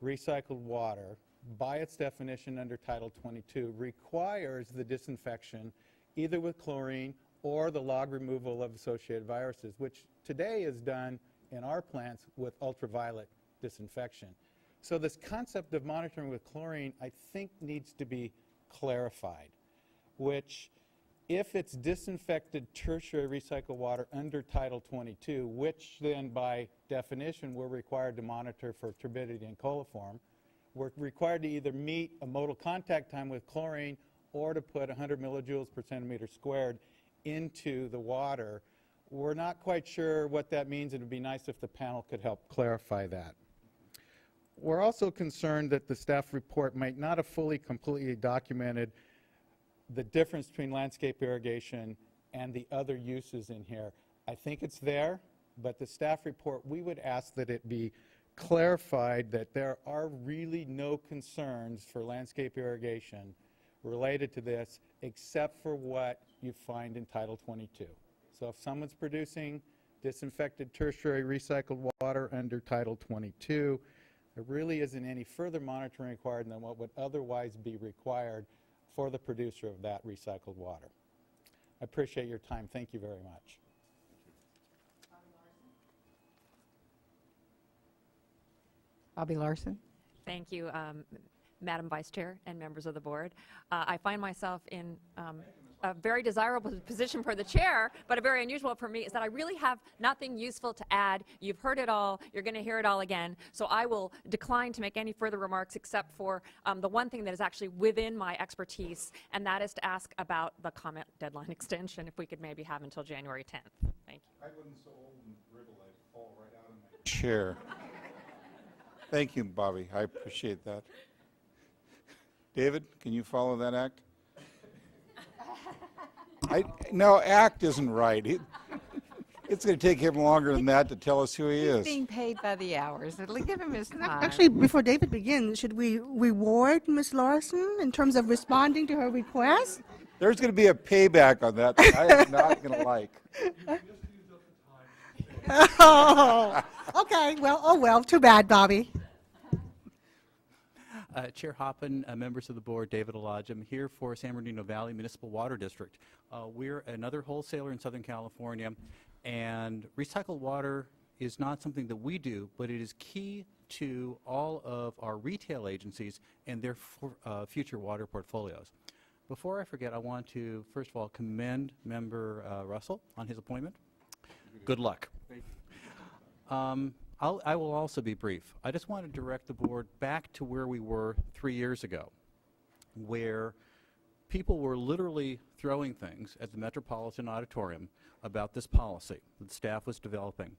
recycled water, by its definition under Title 22, requires the disinfection either with chlorine or the log removal of associated viruses, which today is done in our plants with ultraviolet disinfection. So this concept of monitoring with chlorine, I think, needs to be clarified, which, if it's disinfected tertiary recycled water under Title 22, which then by definition we're required to monitor for turbidity and coliform, we're required to either meet a modal contact time with chlorine or to put 100 millijoules per centimeter squared into the water. We're not quite sure what that means, and it would be nice if the panel could help clarify that. We're also concerned that the staff report might not have fully, completely documented the difference between landscape irrigation and the other uses in here. I think it's there, but the staff report, we would ask that it be clarified that there are really no concerns for landscape irrigation related to this except for what you find in Title 22. So if someone's producing disinfected tertiary recycled water under Title 22, there really isn't any further monitoring required than what would otherwise be required for the producer of that recycled water. I appreciate your time. Thank you very much. Bobby Larson. Thank you, Madam Vice Chair and members of the board. I find myself in a very desirable position for the chair, but a very unusual for me is that I really have nothing useful to add. You've heard it all. You're going to hear it all again. So I will decline to make any further remarks except for the one thing that is actually within my expertise, and that is to ask about the comment deadline extension, if we could maybe have until January 10th. Thank you. I wasn't so old and brittle I'd fall right out of my chair. Thank you, Bobby. I appreciate that. David, can you follow that act? No, act isn't right. It's going to take him longer than that to tell us who he is. He's being paid by the hours. It'll give him his time. Actually, before David begins, should we reward Ms. Larson in terms of responding to her request? There's going to be a payback on that I am not going to like. Oh, okay. Well, oh well. Too bad, Bobby. Chair Hoppen, members of the board, David Elodge. I'm here for San Bernardino Valley Municipal Water District. We're another wholesaler in Southern California, and recycled water is not something that we do, but it is key to all of our retail agencies and their future water portfolios. Before I forget, I want to, first of all, commend Member Russell on his appointment. Good luck. I will also be brief. I just want to direct the board back to where we were 3 years ago, where people were literally throwing things at the Metropolitan Auditorium about this policy that staff was developing.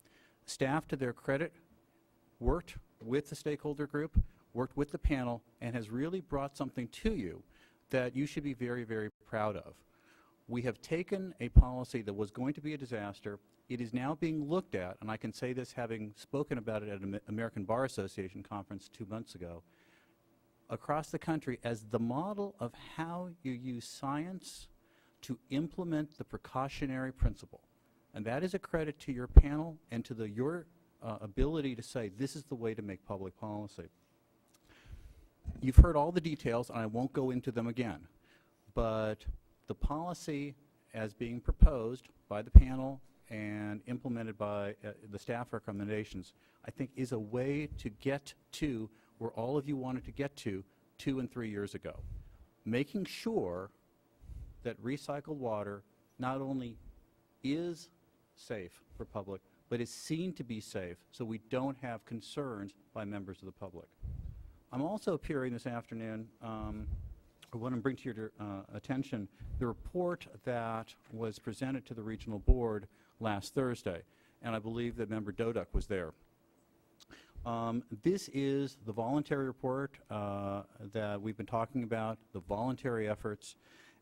Staff, to their credit, worked with the stakeholder group, worked with the panel, and has really brought something to you that you should be very, very proud of. We have taken a policy that was going to be a disaster. It is now being looked at, and I can say this having spoken about it at an American Bar Association conference 2 months ago, across the country as the model of how you use science to implement the precautionary principle. And that is a credit to your panel and to your ability to say this is the way to make public policy. You've heard all the details, and I won't go into them again, but the policy as being proposed by the panel and implemented by the staff recommendations, I think is a way to get to where all of you wanted to get to 2 and 3 years ago. Making sure that recycled water not only is safe for public, but is seen to be safe so we don't have concerns by members of the public. I'm also appearing this afternoon, I want to bring to your attention the report that was presented to the regional board last Thursday, and I believe that Member Doduk was there. This is the voluntary report that we've been talking about, the voluntary efforts,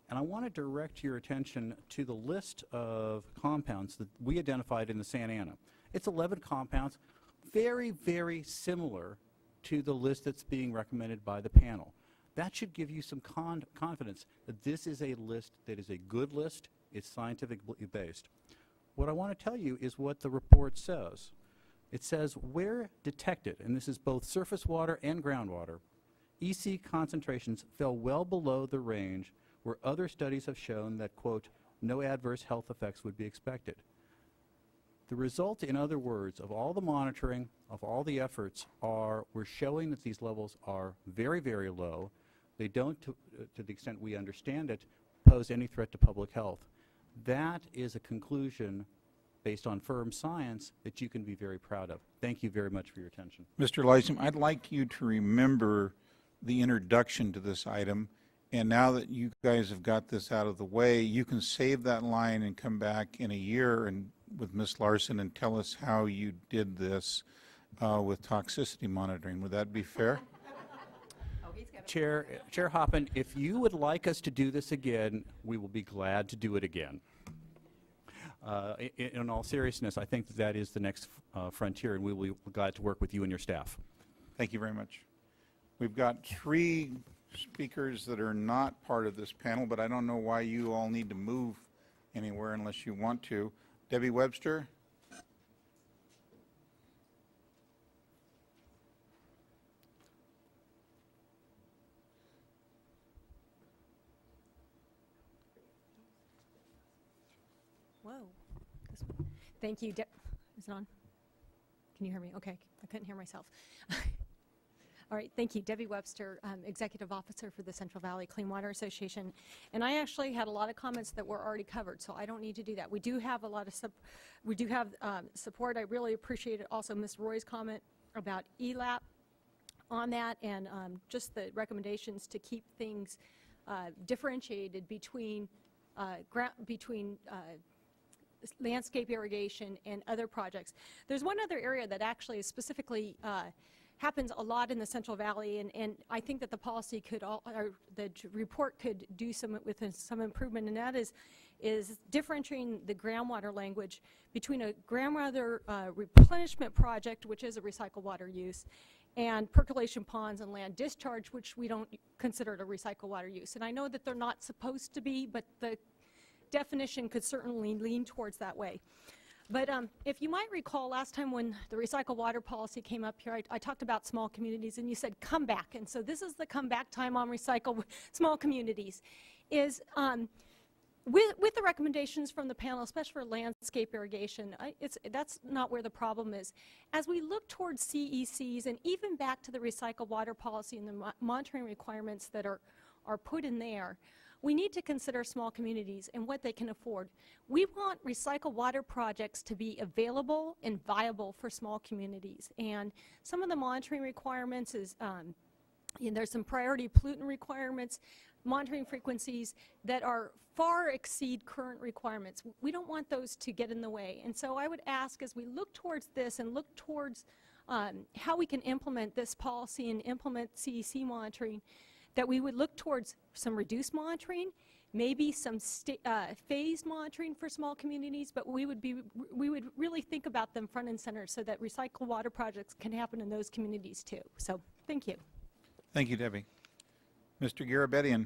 and I want to direct your attention to the list of compounds that we identified in the Santa Ana. It's 11 compounds, very, very similar to the list that's being recommended by the panel. That should give you some confidence that this is a list that is a good list. It's scientifically based. What I want to tell you is what the report says. It says where detected, and this is both surface water and groundwater, EC concentrations fell well below the range where other studies have shown that, quote, no adverse health effects would be expected. The result, in other words, of all the monitoring, of all the efforts, we're showing that these levels are very, very low. They don't, to the extent we understand it, pose any threat to public health. That is a conclusion based on firm science that you can be very proud of. Thank you very much for your attention. Mr. Lysam, I'd like you to remember the introduction to this item, and now that you guys have got this out of the way, you can save that line and come back in a year and with Ms. Larson and tell us how you did this with toxicity monitoring. Would that be fair? Chair Hoppen, if you would like us to do this again, we will be glad to do it again. In all seriousness, I think that is the next frontier, and we will be glad to work with you and your staff. Thank you very much. We've got 3 speakers that are not part of this panel, but I don't know why you all need to move anywhere unless you want to. Debbie Webster. Whoa. Thank you. Is it on? Can you hear me? Okay. I couldn't hear myself. All right. Thank you. Debbie Webster, Executive Officer for the Central Valley Clean Water Association. And I actually had a lot of comments that were already covered, so I don't need to do that. We do have a lot of support. I really appreciated also Ms. Roy's comment about ELAP on that, and just the recommendations to keep things differentiated between landscape irrigation and other projects. There's one other area that actually is specifically happens a lot in the Central Valley, and I think that the policy could, or the report could do some improvement, and that is differentiating the groundwater language between a groundwater replenishment project, which is a recycled water use, and percolation ponds and land discharge, which we don't consider a recycled water use. And I know that they're not supposed to be, but the definition could certainly lean towards that way. But if you might recall, last time when the recycled water policy came up here, I talked about small communities, and you said come back. And so this is the comeback time on recycled small communities. Is with the recommendations from the panel, especially for landscape irrigation, that's not where the problem is. As we look towards CECs and even back to the recycled water policy and the monitoring requirements that are put in there, we need to consider small communities and what they can afford. We want recycled water projects to be available and viable for small communities. And some of the monitoring requirements is, there's some priority pollutant requirements, monitoring frequencies that are far exceed current requirements. We don't want those to get in the way. And so I would ask, as we look towards this and look towards how we can implement this policy and implement CEC monitoring, that we would look towards some reduced monitoring, maybe some phased monitoring for small communities, but we would really think about them front and center so that recycled water projects can happen in those communities too. So thank you. Thank you, Debbie. Mr. Garabedian.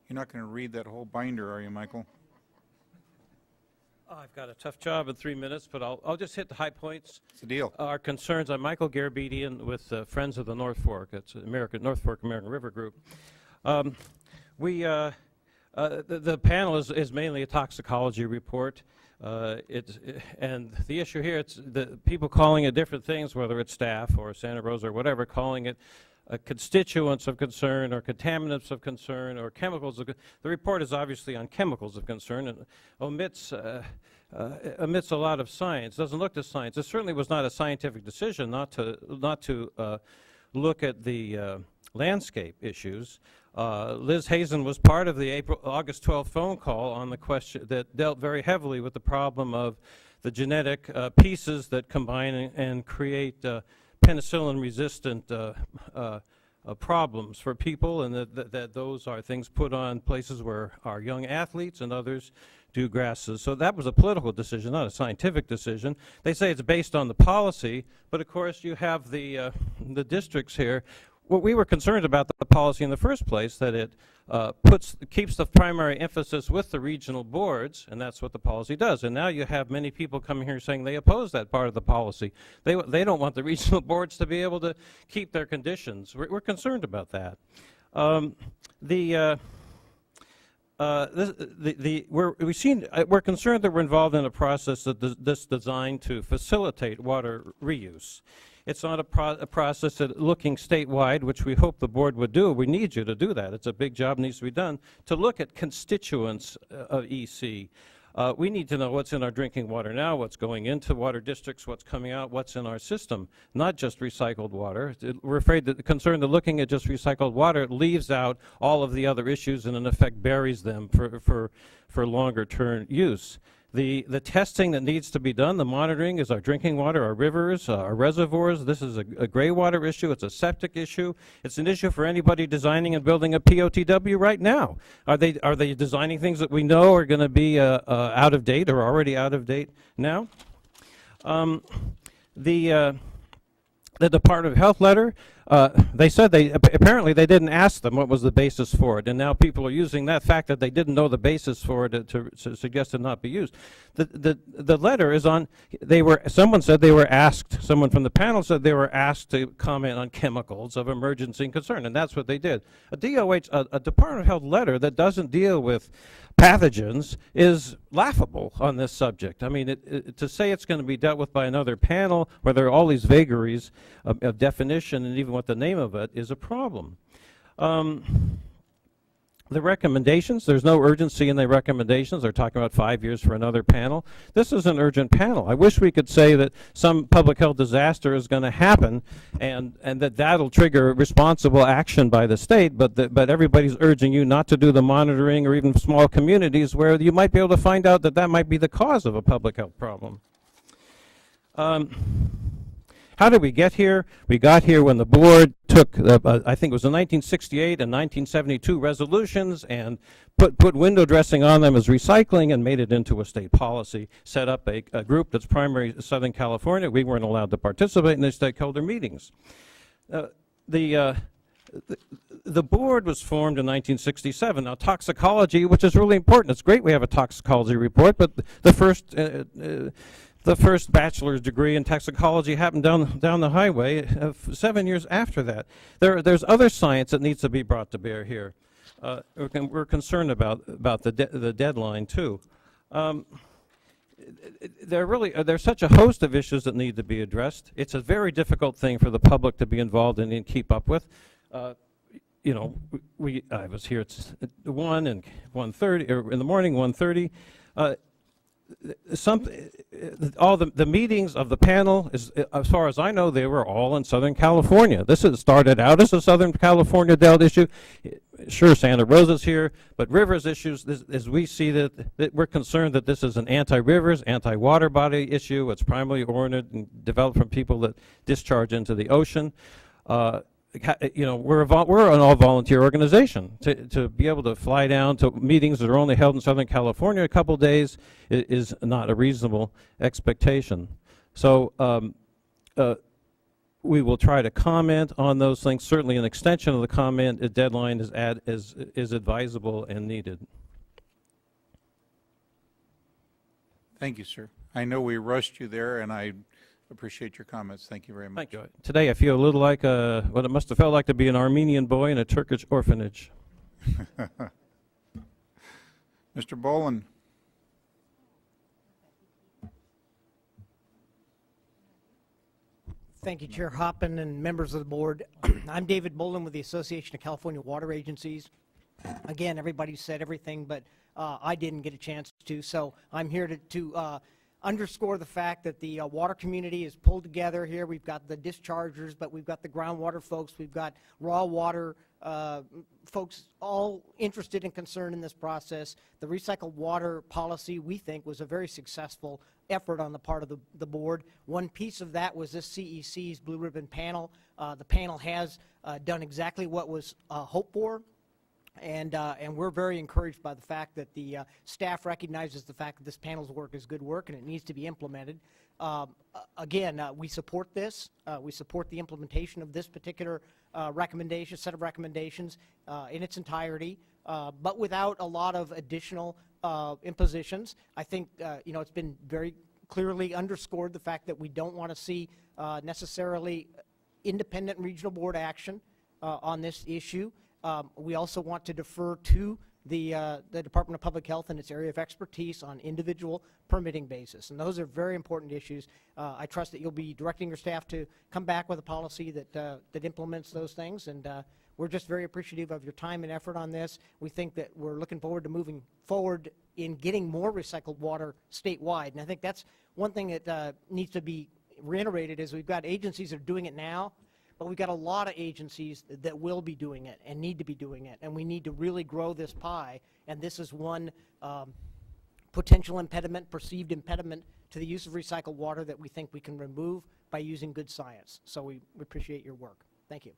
You're not going to read that whole binder, are you, Michael? I've got a tough job in 3 minutes, but I'll just hit the high points. It's a deal. Our concerns. I'm Michael Garabedian with Friends of the North Fork. It's North Fork American River Group. The panel is mainly a toxicology report. And the issue here, it's the people calling it different things, whether it's staff or Santa Rosa or whatever, calling it constituents of concern or contaminants of concern or chemicals of the report is obviously on chemicals of concern and omits a lot of science, doesn't look to science. It certainly was not a scientific decision not to look at the landscape issues. Liz Hazen was part of the August 12th phone call on the question that dealt very heavily with the problem of the genetic pieces that combine and create penicillin-resistant problems for people, and that those are things put on places where our young athletes and others do grasses. So that was a political decision, not a scientific decision. They say it's based on the policy, but of course you have the districts here. What we were concerned about the policy in the first place, that it keeps the primary emphasis with the regional boards, and that's what the policy does. And now you have many people coming here saying they oppose that part of the policy. They don't want the regional boards to be able to keep their conditions. We're concerned about that. We're concerned that we're involved in a process that's designed to facilitate water reuse. It's not a process that looking statewide, which we hope the board would do. We need you to do that. It's a big job, needs to be done, to look at constituents of EC. We need to know what's in our drinking water now, what's going into water districts, what's coming out, what's in our system, not just recycled water. We're concerned that looking at just recycled water leaves out all of the other issues and in effect buries them for longer term use. The testing that needs to be done, the monitoring, is our drinking water, our rivers, our reservoirs. This is a gray water issue. It's a septic issue. It's an issue for anybody designing and building a POTW right now. Are they designing things that we know are going to be out of date or already out of date now? The Department of Health letter, they said apparently they didn't ask them what was the basis for it, and now people are using that fact that they didn't know the basis for it to suggest it not be used. The letter is on, someone said they were asked, someone from the panel said they were asked to comment on chemicals of emergency and concern, and that's what they did. A Department of Health letter that doesn't deal with pathogens is laughable on this subject. I mean, to say it's going to be dealt with by another panel where there are all these vagaries of definition and even what the name of it is a problem. The recommendations, there's no urgency in the recommendations. They're talking about 5 years for another panel. This is an urgent panel. I wish we could say that some public health disaster is going to happen and that'll trigger responsible action by the state, but everybody's urging you not to do the monitoring, or even small communities where you might be able to find out that might be the cause of a public health problem. How did we get here? We got here when the board took, I think it was the 1968 and 1972 resolutions and put window dressing on them as recycling and made it into a state policy, set up a group that's primary Southern California. We weren't allowed to participate in the stakeholder meetings. The board was formed in 1967. Now, toxicology, which is really important. It's great we have a toxicology report, but the first bachelor's degree in toxicology happened down the highway 7 years after that. There's other science that needs to be brought to bear here. We're concerned about the deadline too. There's such a host of issues that need to be addressed. It's a very difficult thing for the public to be involved in and keep up with. You know, I was here at 1 and 1:30, or in the morning, 1:30. All the meetings of the panel, as far as I know, they were all in Southern California. This started out as a Southern California Delta issue. Sure, Santa Rosa's here, but rivers issues, as we see that we're concerned that this is an anti-rivers, anti-water body issue. It's primarily oriented and developed from people that discharge into the ocean. You know, we're an all-volunteer organization. To be able to fly down to meetings that are only held in Southern California a couple days is not a reasonable expectation. So we will try to comment on those things. Certainly an extension of the comment deadline is advisable and needed. Thank you, sir. I know we rushed you there, and I appreciate your comments. Thank you very much. Thank you. Today I feel a little like what it must have felt like to be an Armenian boy in a Turkish orphanage. Mr. Boland. Thank you, Chair Hoppen and members of the board. I'm David Boland with the Association of California Water Agencies. Again, everybody said everything, but I didn't get a chance to, so I'm here to underscore the fact that the water community is pulled together here. We've got the dischargers, but we've got the groundwater folks. We've got raw water folks all interested and concerned in this process. The recycled water policy, we think, was a very successful effort on the part of the board. One piece of that was this CEC's Blue Ribbon panel. The panel has done exactly what was hoped for. And we're very encouraged by the fact that the staff recognizes the fact that this panel's work is good work and it needs to be implemented. Again, we support this. We support the implementation of this particular set of recommendations in its entirety, but without a lot of additional impositions. I think it's been very clearly underscored the fact that we don't want to see necessarily independent regional board action on this issue. We also want to defer to the Department of Public Health and its area of expertise on individual permitting basis. And those are very important issues. I trust that you'll be directing your staff to come back with a policy that implements those things. And we're just very appreciative of your time and effort on this. We think that we're looking forward to moving forward in getting more recycled water statewide. And I think that's one thing that needs to be reiterated is we've got agencies that are doing it now, but we've got a lot of agencies that will be doing it and need to be doing it, and we need to really grow this pie, and this is one potential impediment, perceived impediment to the use of recycled water that we think we can remove by using good science. So we appreciate your work. Thank you.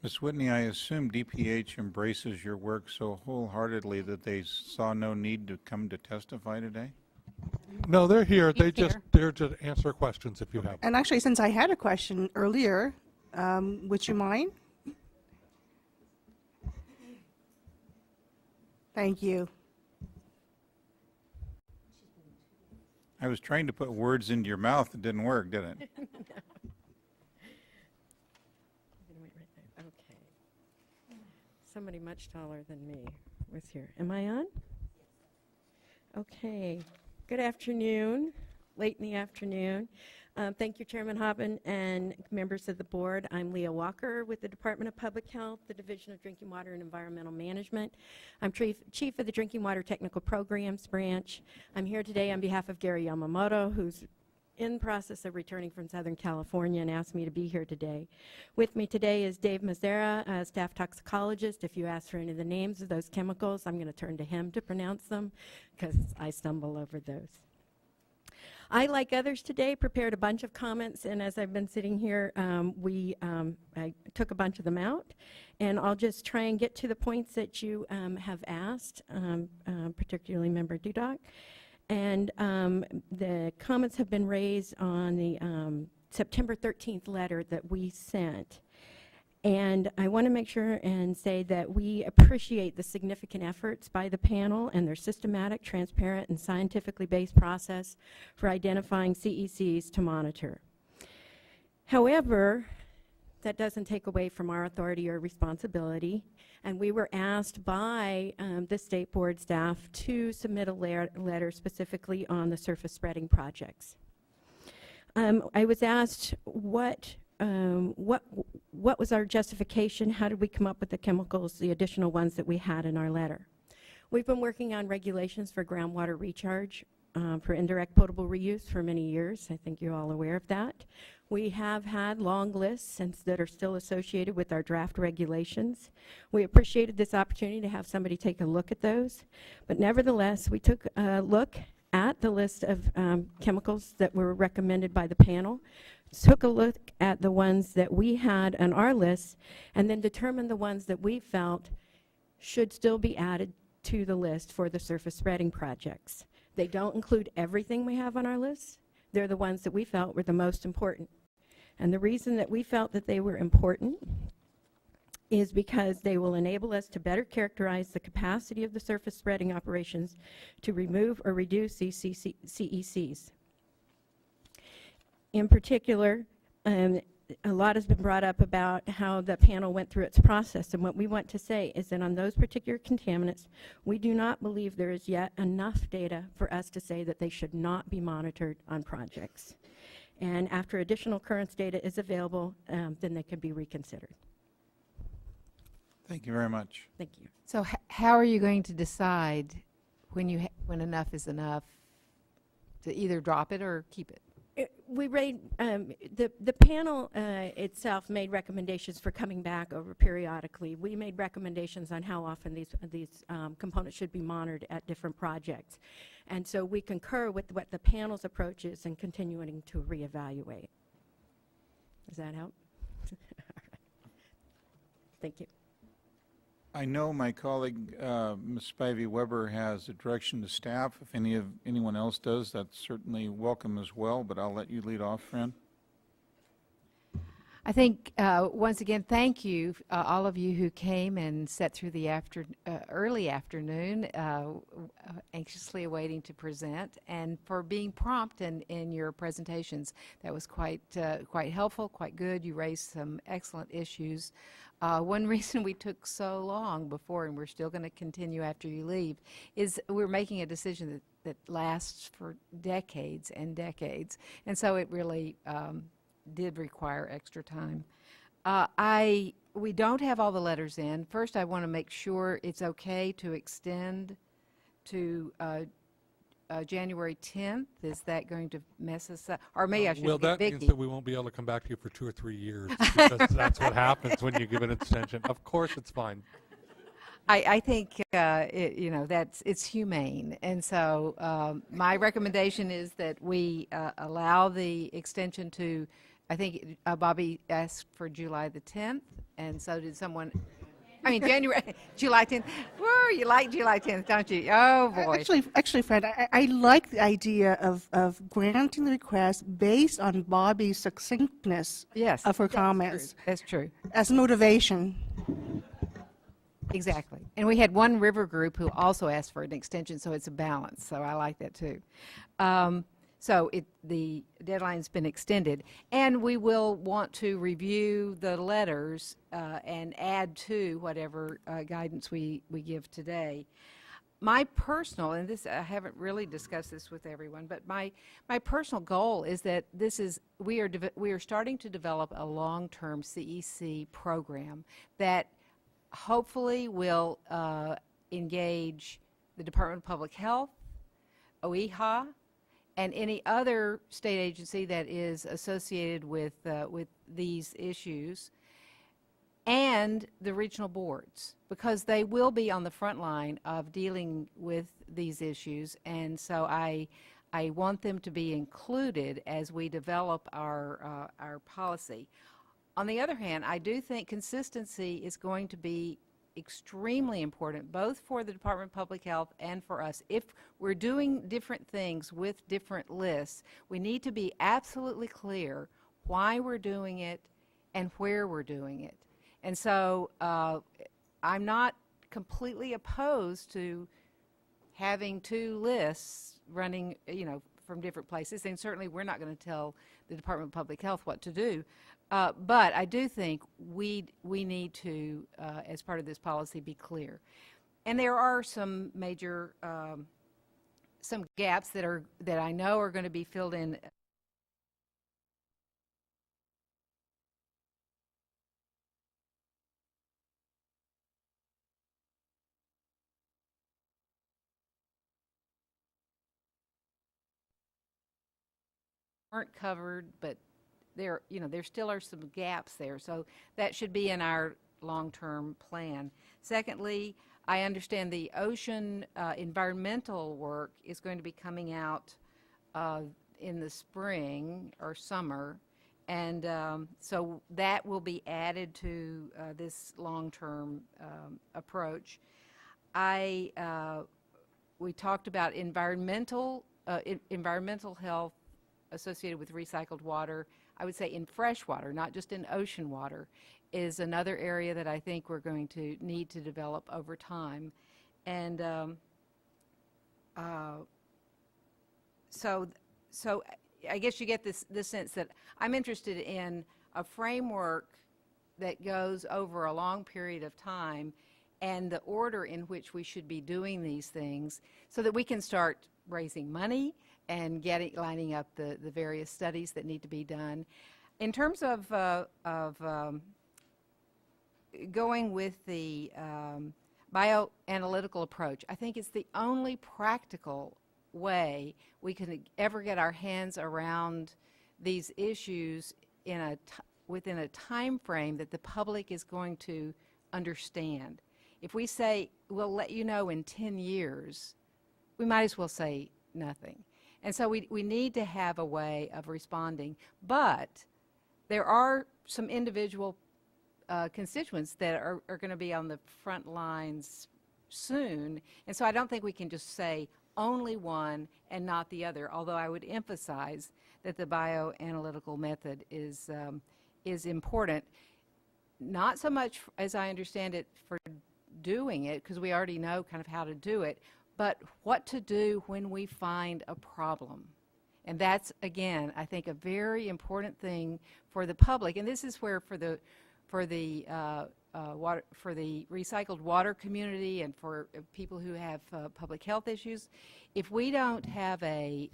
Ms. Whitney, I assume DPH embraces your work so wholeheartedly that they saw no need to come to testify today? No, they're here. They're to answer questions if you have. And actually, since I had a question earlier, would you mind? Thank you. I was trying to put words into your mouth. It didn't work, did it? Okay. Somebody much taller than me was here. Am I on? Okay. Good afternoon, late in the afternoon. Thank you, Chairman Hoppen and members of the board. I'm Leah Walker with the Department of Public Health, the Division of Drinking Water and Environmental Management. I'm Chief of the Drinking Water Technical Programs Branch. I'm here today on behalf of Gary Yamamoto, who's in the process of returning from Southern California and asked me to be here today. With me today is Dave Mazzara, a staff toxicologist. If you ask for any of the names of those chemicals, I'm going to turn to him to pronounce them because I stumble over those. I, like others today, prepared a bunch of comments, and as I've been sitting here, I took a bunch of them out, and I'll just try and get to the points that you have asked, particularly Member Dudok. And the comments have been raised on the September 13th letter that we sent. And I want to make sure and say that we appreciate the significant efforts by the panel and their systematic, transparent, and scientifically based process for identifying CECs to monitor. However, that doesn't take away from our authority or responsibility, and we were asked by the state board staff to submit a letter specifically on the surface spreading projects. I was asked what was our justification, how did we come up with the chemicals, the additional ones that we had in our letter. We've been working on regulations for groundwater recharge for indirect potable reuse for many years. I think you're all aware of that. We have had long lists that are still associated with our draft regulations. We appreciated this opportunity to have somebody take a look at those. But nevertheless, we took a look at the list of chemicals that were recommended by the panel, took a look at the ones that we had on our list, and then determined the ones that we felt should still be added to the list for the surface spreading projects. They don't include everything we have on our list. They're the ones that we felt were the most important. And the reason that we felt that they were important is because they will enable us to better characterize the capacity of the surface spreading operations to remove or reduce these CECs. In particular, a lot has been brought up about how the panel went through its process, and what we want to say is that on those particular contaminants, we do not believe there is yet enough data for us to say that they should not be monitored on projects. And after additional occurrence data is available, then they can be reconsidered. Thank you very much. Thank you. So how are you going to decide when enough is enough to either drop it or keep it? The panel itself made recommendations for coming back over periodically. We made recommendations on how often these components should be monitored at different projects. And so we concur with what the panel's approach is and continuing to reevaluate. Does that help? Thank you. I know my colleague, Ms. Spivey Weber, has a direction to staff. If anyone else does, that's certainly welcome as well, but I'll let you lead off, friend. I think, once again, thank you, all of you who came and sat through the early afternoon, anxiously awaiting to present, and for being prompt in your presentations. That was quite helpful, quite good. You raised some excellent issues. One reason we took so long before, and we're still going to continue after you leave, is we're making a decision that lasts for decades and decades, and so it really did require extra time. We don't have all the letters in. First, I want to make sure it's okay to extend to January 10th. Is that going to mess us up? Or maybe I should Well, get that means Vicki. that we won't be able to come back to you for 2 or 3 years, because that's what happens when you give an extension. Of course, it's fine. I think it's humane, and so my recommendation is that we allow the extension to. I think Bobby asked for July the 10th, and so did someone. I mean, July 10th. Whoa, you like July 10th, don't you? Oh, boy. Actually, Fred, I like the idea of granting the request based on Bobby's succinctness of her comments. That's true. As motivation. Exactly. And we had one river group who also asked for an extension, so it's a balance. So I like that, too. So the deadline's been extended, and we will want to review the letters and add to whatever guidance we give today. My personal, and this I haven't really discussed this with everyone, but my personal goal is that we are starting to develop a long-term CEC program that hopefully will engage the Department of Public Health, OEHA, and any other state agency that is associated with these issues, and the regional boards, because they will be on the front line of dealing with these issues, and so I want them to be included as we develop our policy. On the other hand, I do think consistency is going to be extremely important, both for the Department of Public Health and for us. If we're doing different things with different lists, we need to be absolutely clear why we're doing it and where we're doing it. And so I'm not completely opposed to having 2 lists running, from different places, and certainly we're not going to tell the Department of Public Health what to do. But I do think we need to, as part of this policy, be clear. And there are some major, some gaps that I know are going to be filled in. Aren't covered, but there still are some gaps there, so that should be in our long-term plan. Secondly, I understand the ocean environmental work is going to be coming out in the spring or summer, and so that will be added to this long-term approach. We talked about environmental health associated with recycled water. I would say in fresh water, not just in ocean water, is another area that I think we're going to need to develop over time. And so I guess you get this sense that I'm interested in a framework that goes over a long period of time and the order in which we should be doing these things so that we can start raising money and lining up the various studies that need to be done. In terms of going with the bioanalytical approach, I think it's the only practical way we can ever get our hands around these issues within a time frame that the public is going to understand. If we say, we'll let you know in 10 years, we might as well say nothing. And so we need to have a way of responding. But there are some individual constituents that are going to be on the front lines soon. And so I don't think we can just say only one and not the other, although I would emphasize that the bioanalytical method is important, not so much, as I understand it, for doing it, because we already know kind of how to do it, but what to do when we find a problem. And that's, again, I think a very important thing for the public. And this is where for the recycled water community and for people who have public health issues, if we don't have a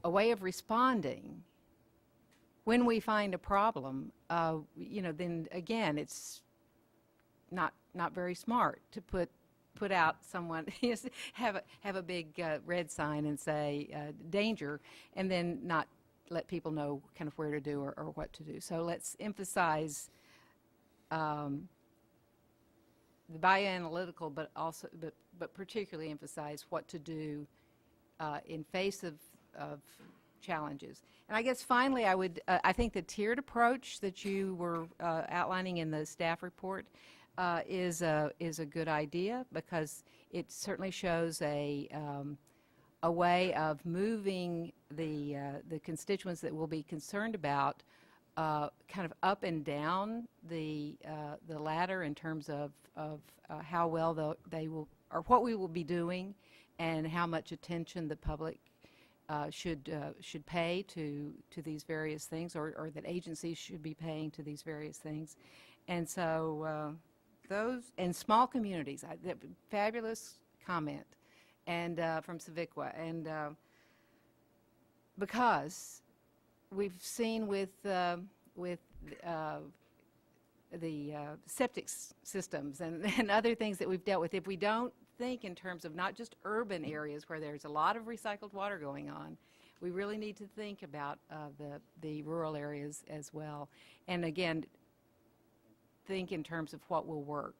way of responding when we find a problem, then again, it's not very smart to put out someone, have a big red sign and say danger, and then not let people know kind of where to do or what to do. So let's emphasize the bioanalytical, but also, but particularly emphasize what to do in face of challenges. And I guess finally, I think the tiered approach that you were outlining in the staff report is a good idea, because it certainly shows a way of moving the constituents that we'll be concerned about kind of up and down the ladder in terms of how well they will, or what we will be doing, and how much attention the public should pay to these various things, or that agencies should be paying to these various things. And so those, and small communities, fabulous comment, and from Savicwa, and because we've seen with the septic systems and other things that we've dealt with, if we don't think in terms of not just urban areas where there's a lot of recycled water going on, we really need to think about the rural areas as well. And again, think in terms of what will work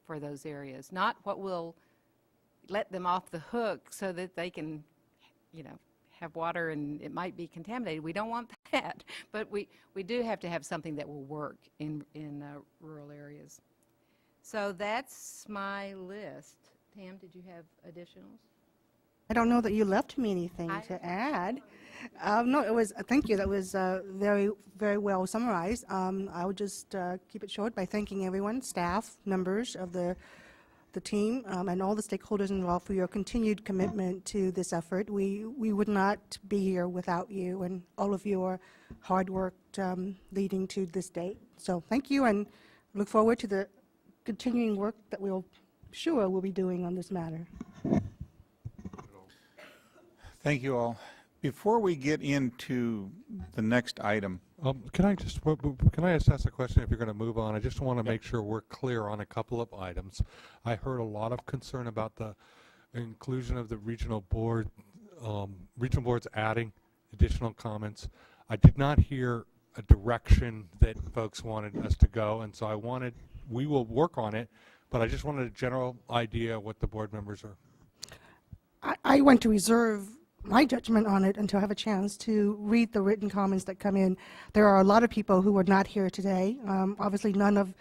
for those areas, not what will let them off the hook so that they can, have water and it might be contaminated. We don't want that, but we do have to have something that will work in rural areas. So that's my list. Tam, did you have additionals? I don't know that you left me anything to add. No, it was, thank you. That was very, very well summarized. I would just keep it short by thanking everyone, staff, members of the team, and all the stakeholders involved for your continued commitment to this effort. We would not be here without you and all of your hard work leading to this date. So thank you, and look forward to the continuing work that we'll be doing on this matter. Thank you all. Before we get into the next item, can I just ask a question if you're going to move on? I just want to make sure we're clear on a couple of items. I heard a lot of concern about the inclusion of the regional board, regional boards adding additional comments. I did not hear a direction that folks wanted us to go, and so we will work on it, but I just wanted a general idea of what the board members are. I want to reserve my judgment on it until I have a chance to read the written comments that come in. There are a lot of people who are not here today. Obviously, none of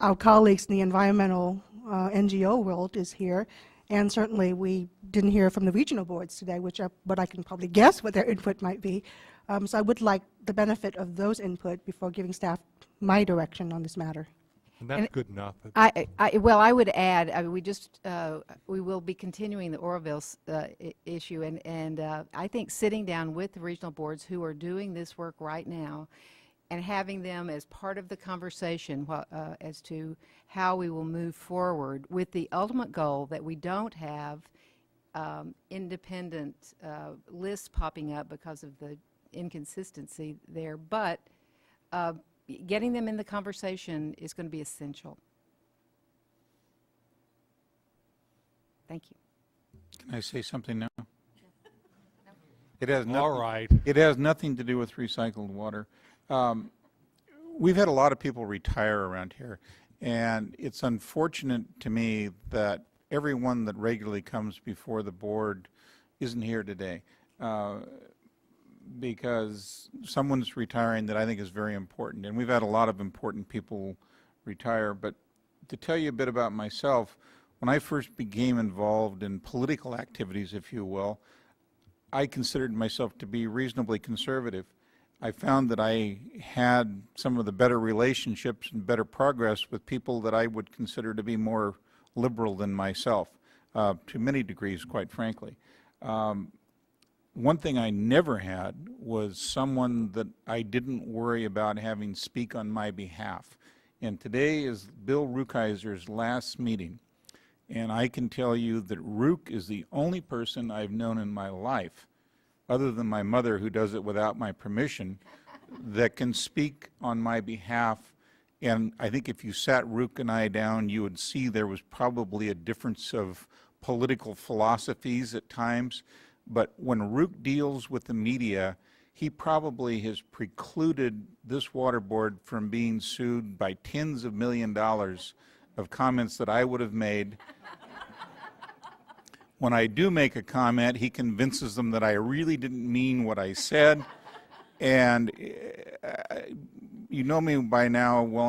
our colleagues in the environmental NGO world is here, and certainly we didn't hear from the regional boards today, but I can probably guess what their input might be. So I would like the benefit of those input before giving staff my direction on this matter. And that's good enough. Well, I would add, we will be continuing the Oroville issue, and I think sitting down with the regional boards who are doing this work right now and having them as part of the conversation as to how we will move forward with the ultimate goal that we don't have independent lists popping up because of the inconsistency there, but getting them in the conversation is going to be essential. Thank you. can I say something now? It has It has nothing to do with recycled water. We've had a lot of people retire around here, and it's unfortunate to me that everyone that regularly comes before the board isn't here today. because someone's retiring that I think is very important, and we've had a lot of important people retire. But to tell you a bit about myself, when I first became involved in political activities, if you will, I considered myself to be reasonably conservative. I found that I had some of the better relationships and better progress with people that I would consider to be more liberal than myself, to many degrees, quite frankly. One thing I never had was someone that I didn't worry about having speak on my behalf. And today is Bill Rukeyser's last meeting. And I can tell you that Rook is the only person I've known in my life, other than my mother who does it without my permission, that can speak on my behalf. And I think if you sat Rook and I down, you would see there was probably a difference of political philosophies at times. But when Rook deals with the media, he probably has precluded this water board from being sued by tens of $millions of comments that I would have made. When I do make a comment, he convinces them that I really didn't mean what I said. And you know me by now well enough.